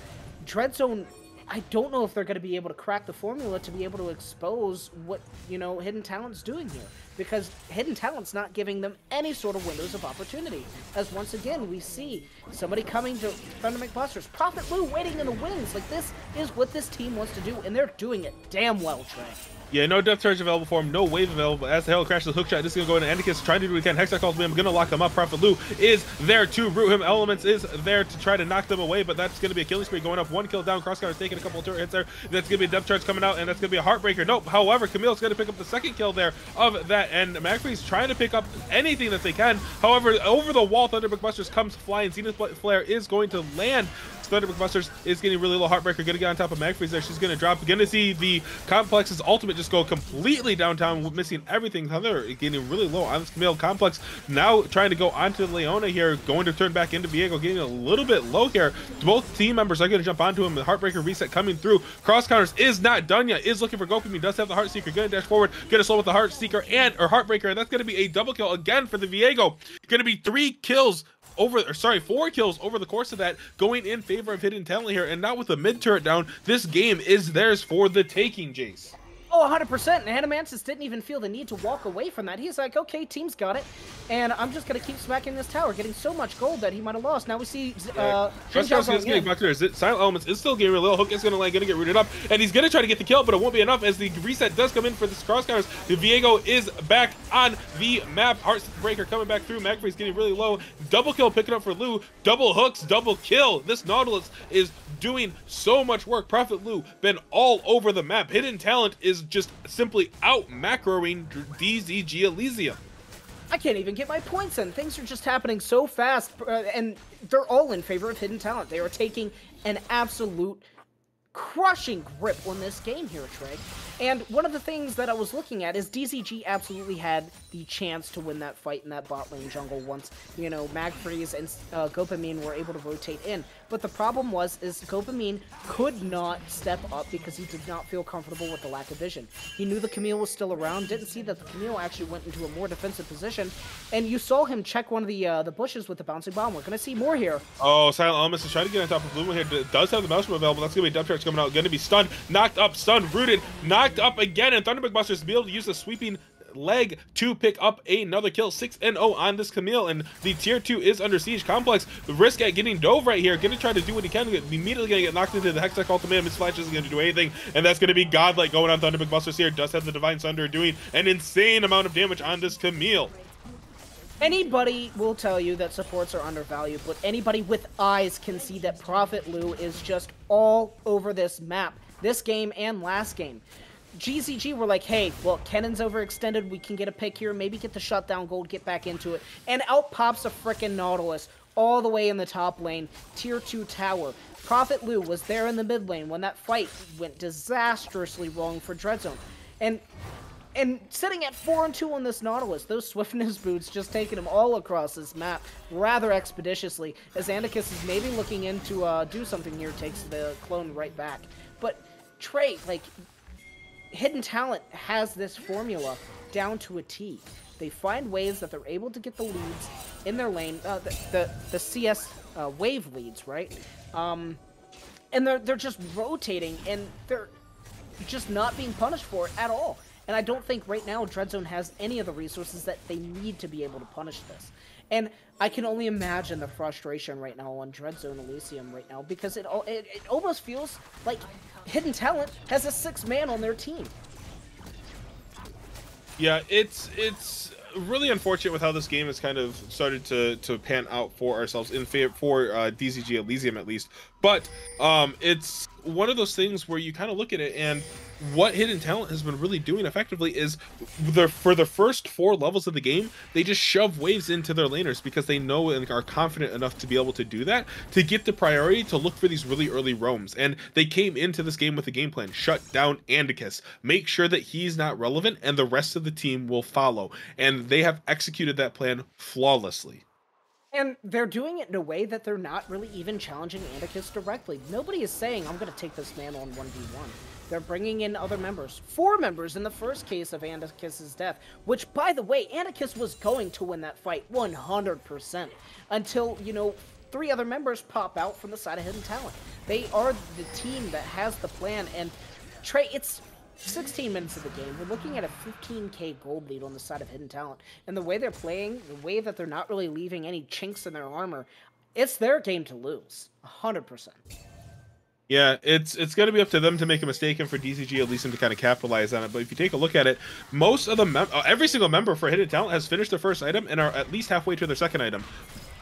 Dreadzone, I don't know if they're going to be able to crack the formula to be able to expose what, you know, Hidden Talent's doing here. Because Hidden Talent's not giving them any sort of windows of opportunity. As once again, we see somebody coming to Thunder McBusters. Prophet Lou waiting in the wings. Like, this is what this team wants to do, and they're doing it damn well, Trey. Yeah, no depth charge available for him, no wave available. As the Herald crashes the hook shot, this is going to go into Andicus, trying to do what he can. Hextech calls him, going to lock him up. Prophet Lou is there to root him. Elements is there to try to knock them away, but that's going to be a killing spree going up. 1 kill down. Crosscutter's taking a couple of turret hits there. That's going to be a depth charge coming out, and that's going to be a Heartbreaker. Nope. However, Camille's going to pick up the 2nd kill there of that, and McFree's trying to pick up anything that they can. However, over the wall, Thunder McBusters comes flying. Zenith Flare is going to land. Thunder McBusters is getting really low. Heartbreaker going to get on top of McFreeze there. She's going to drop. Going to see the Complex's ultimate just go completely downtown, missing everything. Thunder getting really low on this Camille. Complex now trying to go onto Leona here, going to turn back into Viego, getting a little bit low here. Both team members are going to jump onto him. The Heartbreaker reset coming through. Cross counters is not done yet. Is looking for Gopami. Does have the Heart Seeker. Going to dash forward. Going to slow with the Heart Seeker and or Heartbreaker. And that's going to be a double kill again for the Viego. Going to be 4 kills over the course of that, going in favor of Hidden Talent here. And now with the mid turret down, this game is theirs for the taking, Jace. Oh, 100%. And Hanamansis didn't even feel the need to walk away from that. He's like, okay, team's got it. And I'm just going to keep smacking this tower, getting so much gold that he might have lost. Now we see getting back there. Silent Elements is still getting real low. Hook is going to get rooted up. And he's going to try to get the kill, but it won't be enough as the reset does come in for this cross counters. The Viego is back on the map. Heartbreaker coming back through. McFree's getting really low. Double kill picking up for Lou. Double hooks, double kill. This Nautilus is doing so much work. Prophet Lou been all over the map. Hidden Talent is just simply out macroing DZG Elysium. I can't even get my points in. Things are just happening so fast, and they're all in favor of Hidden Talent. They are taking an absolute crushing grip on this game here, Trey. And one of the things that I was looking at is DZG absolutely had the chance to win that fight in that bot lane jungle once, you know, Magfreeze and Gopamine were able to rotate in. But the problem was, Gopamine could not step up because he did not feel comfortable with the lack of vision. He knew the Camille was still around, didn't see that the Camille actually went into a more defensive position, and you saw him check one of the bushes with the bouncing bomb. We're going to see more here. Oh, Silent Elements is trying to get on top of Blue here. Does have the Maelstrom available. That's going to be a depth charge coming out. Going to be stunned, knocked up, stunned, rooted, knocked up again, and Thunder McBusters be able to use the sweeping leg to pick up another kill. 6-0 on this Camille, and the tier 2 is under siege. Complex, the risk at getting dove right here, gonna try to do what he can. Immediately gonna get knocked into the Hextech ultimate. Miss Flash isn't gonna do anything, and that's gonna be godlike going on. Thunder McBusters here does have the Divine Sunder doing an insane amount of damage on this Camille. Anybody will tell you that supports are undervalued, but anybody with eyes can see that Prophet Lou is just all over this map, this game and last game. DZG were like, hey, well, Kennon's overextended, we can get a pick here, maybe get the shutdown gold, get back into it, and out pops a frickin' Nautilus all the way in the top lane, tier 2 tower. Prophet Lou was there in the mid lane when that fight went disastrously wrong for Dreadzone. And sitting at 4-2 on this Nautilus, those swiftness boots just taking him all across this map rather expeditiously, as Andicus is maybe looking in to do something here, takes the clone right back. But Trey, like, Hidden Talent has this formula down to a T. They find ways that they're able to get the leads in their lane, the CS wave leads, right? And they're just rotating, and they're just not being punished for it at all. And I don't think right now Dreadzone has any of the resources that they need to be able to punish this. And I can only imagine the frustration right now on Dreadzone Elysium right now, because it almost feels like Hidden Talent has a 6-man on their team. Yeah, it's really unfortunate with how this game has kind of started to pan out for ourselves in favor for DZG Elysium at least. But it's one of those things where you kind of look at it, and what Hidden Talent has been really doing effectively is for the first 4 levels of the game, they just shove waves into their laners because they know and are confident enough to be able to do that, to get the priority to look for these really early roams. And they came into this game with a game plan: shut down Andicus, make sure that he's not relevant, and the rest of the team will follow. And they have executed that plan flawlessly. And they're doing it in a way that they're not really even challenging Andicus directly. Nobody is saying, I'm going to take this man on 1v1. They're bringing in other members. 4 members in the first case of Andicus's death, which, by the way, Andicus was going to win that fight 100% until, 3 other members pop out from the side of Hidden Talent. They are the team that has the plan, and Trey, it's 16 minutes of the game. We're looking at a 15k gold lead on the side of Hidden Talent. And the way they're playing, the way that they're not really leaving any chinks in their armor, it's their game to lose. 100%. Yeah, it's going to be up to them to make a mistake and for DZG Elysium to kind of capitalize on it. But if you take a look at it, most of the every single member for Hidden Talent has finished their first item and are at least halfway to their second item.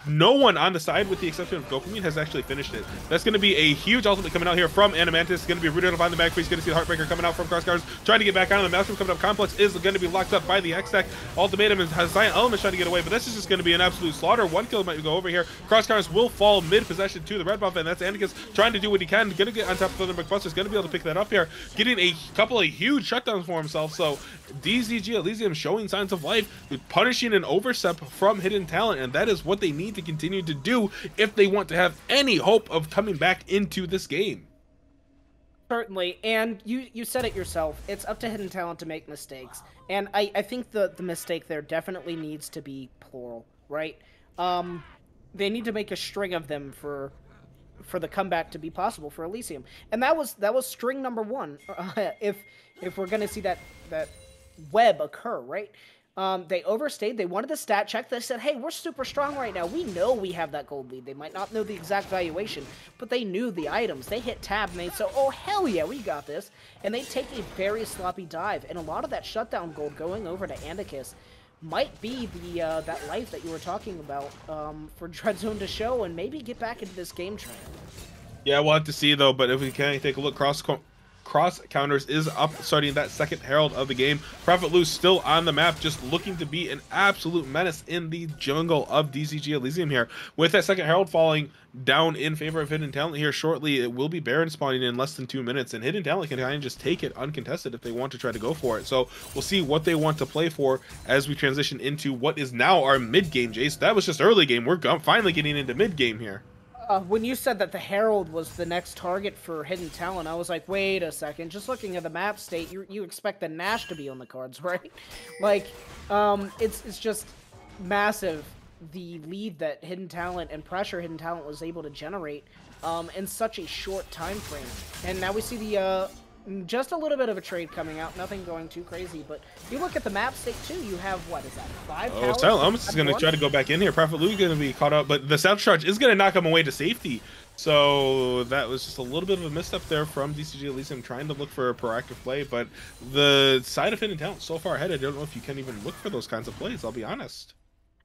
No one on the side, with the exception of Gokumin, has actually finished it. That's going to be a huge ultimate coming out here from Animantis. It's going to be rooted up on the back. He's going to see the Heartbreaker coming out from Crosscars, trying to get back on. The Maelstrom coming up. Complex is going to be locked up by the X-Stack. Ultimatum and Giant Elements trying to get away, but this is just going to be an absolute slaughter. 1 kill might go over here. Crosscars will fall mid-possession to the red buff, and that's Andicus trying to do what he can. Going to get on top of Thunderbolt Buster's going to be able to pick that up here. Getting a couple of huge shutdowns for himself, so DZG Elysium showing signs of life, punishing an overstep from Hidden Talent, and that is what they need to continue to do if they want to have any hope of coming back into this game. Certainly, and you said it yourself, it's up to Hidden Talent to make mistakes, and I think the mistake there definitely needs to be plural, right? They need to make a string of them for the comeback to be possible for Elysium, and that was string number 1. If we're gonna see that web occur, right? They overstayed. They wanted the stat check. They said, hey, we're super strong right now. We know we have that gold lead. They might not know the exact valuation, but they knew the items. They hit tab and they said, oh, hell yeah, we got this. And they take a very sloppy dive. And a lot of that shutdown gold going over to Andicus might be the that life that you were talking about for Dreadzone to show and maybe get back into this game train. Yeah, we'll have to see, though. But if we can take a look, Cross Counters is up, starting that second herald of the game. Prophet Loose still on the map, just looking to be an absolute menace in the jungle of DZG Elysium here. With that second herald falling down in favor of Hidden Talent here shortly, it will be Baron spawning in less than 2 minutes, and Hidden Talent can kind of just take it uncontested if they want to try to go for it. So we'll see what they want to play for as we transition into what is now our mid-game, Jace. That was just early game. We're finally getting into mid-game here. When you said that the Herald was the next target for Hidden Talent, I was like, wait a second. Just looking at the map state, you expect the Nash to be on the cards, right? Like, it's just massive, the lead that Hidden Talent and pressure Hidden Talent was able to generate in such a short time frame. And now we see the just a little bit of a trade coming out, nothing going too crazy, but you look at the map state too, you have, what is that, 5 towers? Silent Elements is going to try to go back in here. Prophet Lou is going to be caught up, but the South Charge is going to knock him away to safety. So that was just a little bit of a misstep there from DCG Elysium, trying to look for a proactive play, but the side of Hidden Talent so far ahead, I don't know if you can even look for those kinds of plays, I'll be honest.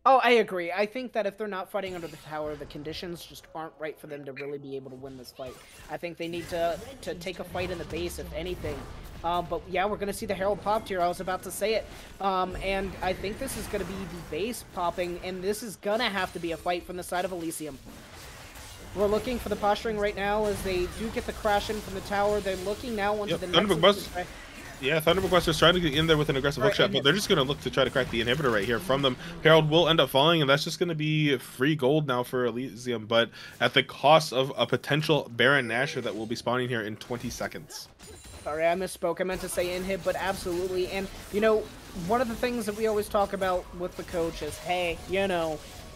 Oh, I agree. I think that if they're not fighting under the tower, the conditions just aren't right for them to really be able to win this fight. I think they need to take a fight in the base, if anything. But yeah, we're going to see the Herald popped here. I was about to say it. And I think this is going to be the base popping, and this is going to have to be a fight from the side of Elysium. We're looking for the posturing right now as they do get the crash in from the tower. They're looking now onto the next... Yeah, Thunderbolt Buster's trying to get in there with an aggressive hookshot, but they're just going to look to try to crack the inhibitor right here from them. Herald will end up falling, and that's just going to be free gold now for Elysium, but at the cost of a potential Baron Nashor that will be spawning here in 20 seconds. Sorry, I misspoke. I meant to say inhib, but absolutely. And, you know, one of the things that we always talk about with the coach is, hey,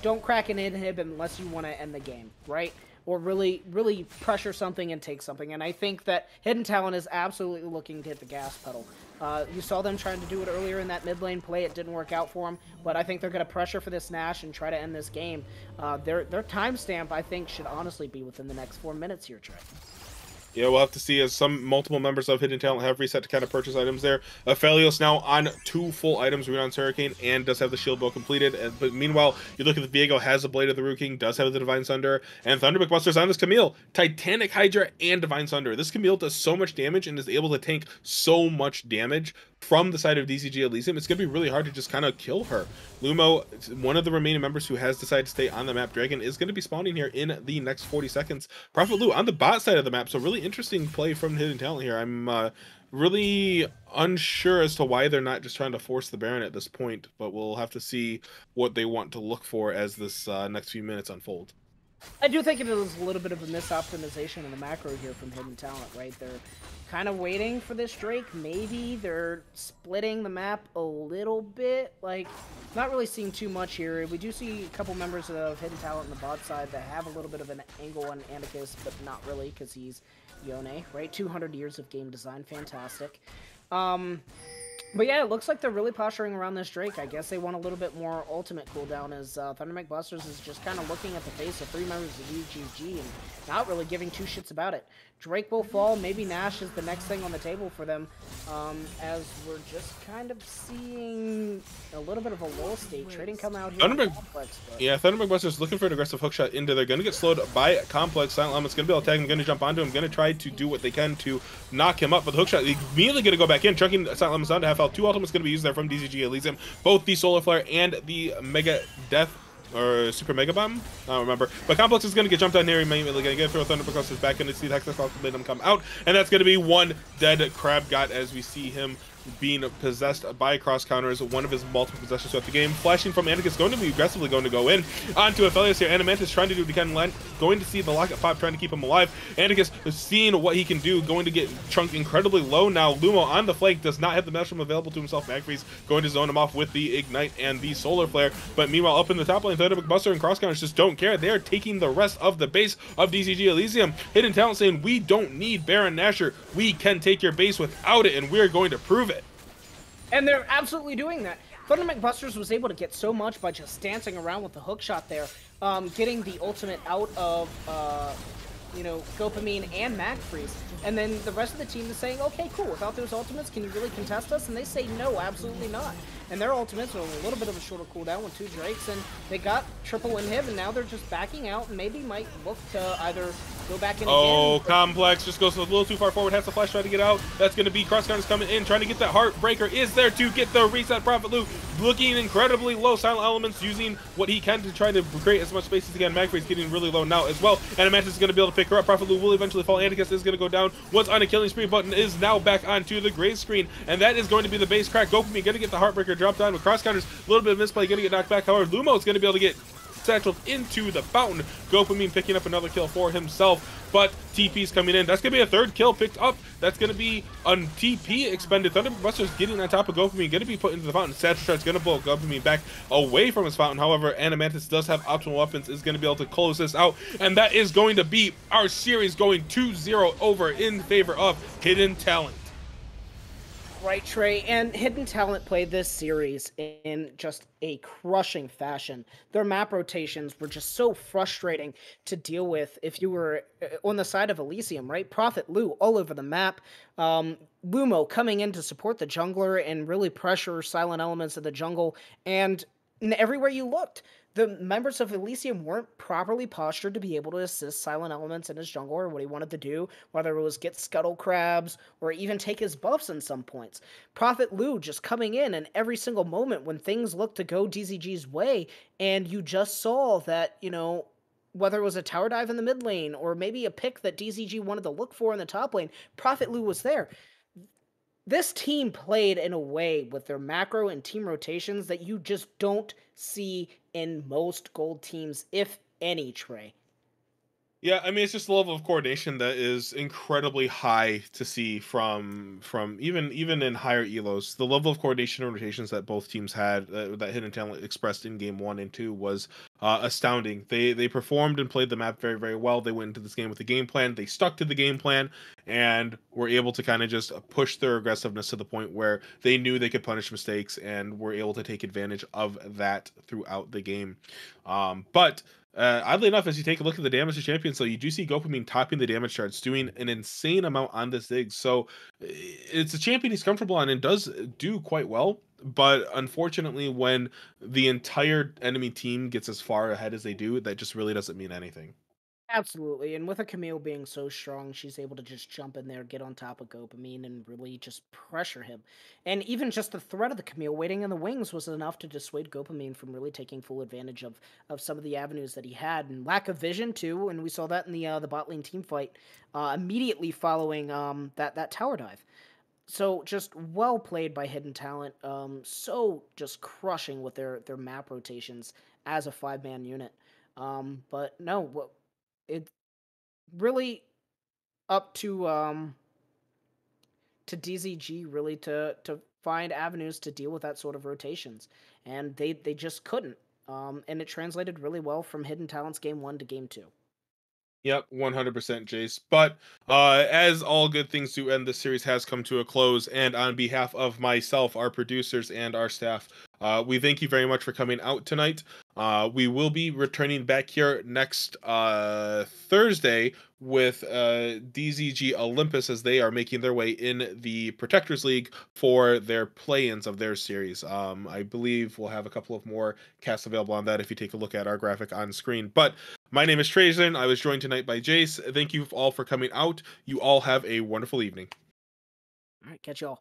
don't crack an inhib unless you want to end the game, right? Or really, really pressure something and take something. And I think that Hidden Talent is absolutely looking to hit the gas pedal. You saw them trying to do it earlier in that mid lane play. It didn't work out for them, but I think they're going to pressure for this Nash and try to end this game. Their timestamp, I think, should honestly be within the next 4 minutes here, Trey. Yeah, we'll have to see as multiple members of Hidden Talent have reset to kind of purchase items there. Aphelios now on 2 full items, Renown's Hurricane, and does have the shield bow completed. But meanwhile, you look at the Viego, has the Blade of the Root King, does have the Divine Sunder, and Thunder McBuster's on this Camille. Titanic Hydra and Divine Sunder. This Camille does so much damage and is able to tank so much damage from the side of DZG Elysium. It's going to be really hard to just kind of kill her. Lumo, one of the remaining members who has decided to stay on the map, Dragon, is going to be spawning here in the next 40 seconds. Prophet Lu on the bot side of the map, so really interesting play from Hidden Talent here. I'm really unsure as to why they're not just trying to force the Baron at this point, but we'll have to see what they want to look for as this next few minutes unfold. I do think it is a little bit of a misoptimization in the macro here from Hidden Talent, right? They're kind of waiting for this Drake. Maybe they're splitting the map a little bit. Like, not really seeing too much here. We do see a couple members of Hidden Talent on the bot side that have a little bit of an angle on Anarchist, but not really because he's Yone, right? 200 years of game design. Fantastic. But yeah, it looks like they're really posturing around this Drake. I guess they want a little bit more ultimate cooldown as Thunder McBusters is just kind of looking at the face of 3 members of DZG and not really giving 2 shits about it. Drake will fall. Maybe Nash is the next thing on the table for them, as we're just kind of seeing a little bit of a lull state. Trading come out here. Complex, yeah, Thunder McBuster's looking for an aggressive hookshot into. They're going to get slowed by Complex. Silent Element's going to be able to tag him, going to jump onto him, going to try to do what they can to knock him up. But the hookshot immediately going to go back in, chunking Silent Element's down to half health. 2 ultimates going to be used there from DZG Elysium. Both the Solar Flare and the Mega Death or Super Mega Bomb, I don't remember. But Complex is going to get jumped on here. Immediately going to get through Thunder because back in to see the Hextech let him come out. And that's going to be one dead Crab God as we see him being possessed by cross counters, one of his multiple possessions throughout the game. Flashing from Anarchist, going to be aggressively going to go in onto Aphelios here. Animantis trying to do what he can, going to see the locket pop, trying to keep him alive. Anarchist seeing what he can do, going to get chunked incredibly low now. Lumo on the flank does not have the Maelstrom available to himself. Magfreeze going to zone him off with the Ignite and the Solar Flare. But meanwhile, up in the top lane, Thunder McBuster and cross counters just don't care. They are taking the rest of the base of DZG Elysium. Hidden Talent saying, we don't need Baron Nashor. We can take your base without it, and we're going to prove it. And they're absolutely doing that. Thunder McBusters was able to get so much by just dancing around with the hookshot there, getting the ultimate out of, Dopamine and Magfreeze. And then the rest of the team is saying, okay, cool, without those ultimates, can you really contest us? And they say, no, absolutely not. And their ultimates are a little bit of a shorter cooldown with 2 Drakes, and they got triple inhib, and now they're just backing out, and maybe might look to either go back in again. Complex just goes a little too far forward, has to flash try to get out. That's going to be cross counters coming in, trying to get that Heartbreaker is there to get the reset. Prophet Lu looking incredibly low. Silent Elements using what he can to try to create as much space as he can. Magfree's getting really low now as well, and Amantis is going to be able to pick her up. Prophet Lu will eventually fall. Anarchist is going to go down. What's on a killing spree button is now back onto the gray screen, and that is going to be the base crack. Gopami going to get the Heartbreaker dropped down with cross counters. A little bit of misplay, going to get knocked back. However, Lumo is going to be able to get satcheled into the fountain. Gopamine picking up another kill for himself, but TP's coming in. That's going to be a 3rd kill picked up. That's going to be a TP expended. Thunderbuster's getting on top of Gopamine, going to be put into the fountain. Satchel Charge going to blow Gopamine back away from his fountain. However, Animantis does have optimal weapons, is going to be able to close this out, and that is going to be our series going 2-0 over in favor of Hidden Talent. Right, Trey, and Hidden Talent played this series in just a crushing fashion. Their map rotations were just so frustrating to deal with if you were on the side of Elysium, right? Prophet Lu all over the map. Lumo coming in to support the jungler and really pressure silent elements of the jungle, and everywhere you looked, the members of Elysium weren't properly postured to be able to assist silent elements in his jungle or what he wanted to do, whether it was get scuttle crabs or even take his buffs in some points. Prophet Lu just coming in every single moment when things looked to go DZG's way, and you just saw that, whether it was a tower dive in the mid lane or maybe a pick that DZG wanted to look for in the top lane, Prophet Lu was there. This team played in a way with their macro and team rotations that you just don't see in most gold teams, if any, Trey. Yeah, I mean, it's just a level of coordination that is incredibly high to see from even in higher elos. The level of coordination and rotations that both teams had, that Hidden Talent expressed in game 1 and 2, was astounding. They performed and played the map very very well. They went into this game with a game plan. They stuck to the game plan and were able to kind of just push their aggressiveness to the point where they knew they could punish mistakes and were able to take advantage of that throughout the game. But oddly enough, as you take a look at the damage to champions, so you do see Gopamine topping the damage charts, doing an insane amount on this Ziggs. So it's a champion he's comfortable on and does do quite well. But unfortunately, when the entire enemy team gets as far ahead as they do, that just really doesn't mean anything. Absolutely, and with a Camille being so strong, she's able to just jump in there, get on top of Gopamine, and really just pressure him. And even just the threat of the Camille waiting in the wings was enough to dissuade Gopamine from really taking full advantage of some of the avenues that he had, and lack of vision too. And we saw that in the bot lane team fight immediately following that tower dive. So just well played by Hidden Talent. So just crushing with their map rotations as a 5-man unit. But no, it really up to DZG really to find avenues to deal with that sort of rotations, and they just couldn't. And it translated really well from Hidden Talents game 1 to game 2. Yep, 100% Jace. But as all good things do end, this series has come to a close. And on behalf of myself, our producers, and our staff, we thank you very much for coming out tonight. We will be returning back here next Thursday with DZG Olympus, as they are making their way in the Protectors League for their play-ins of their series. I believe we'll have a couple of more casts available on that if you take a look at our graphic on screen. But my name is Trajan. I was joined tonight by Jace. Thank you all for coming out. You all have a wonderful evening. All right, catch y'all.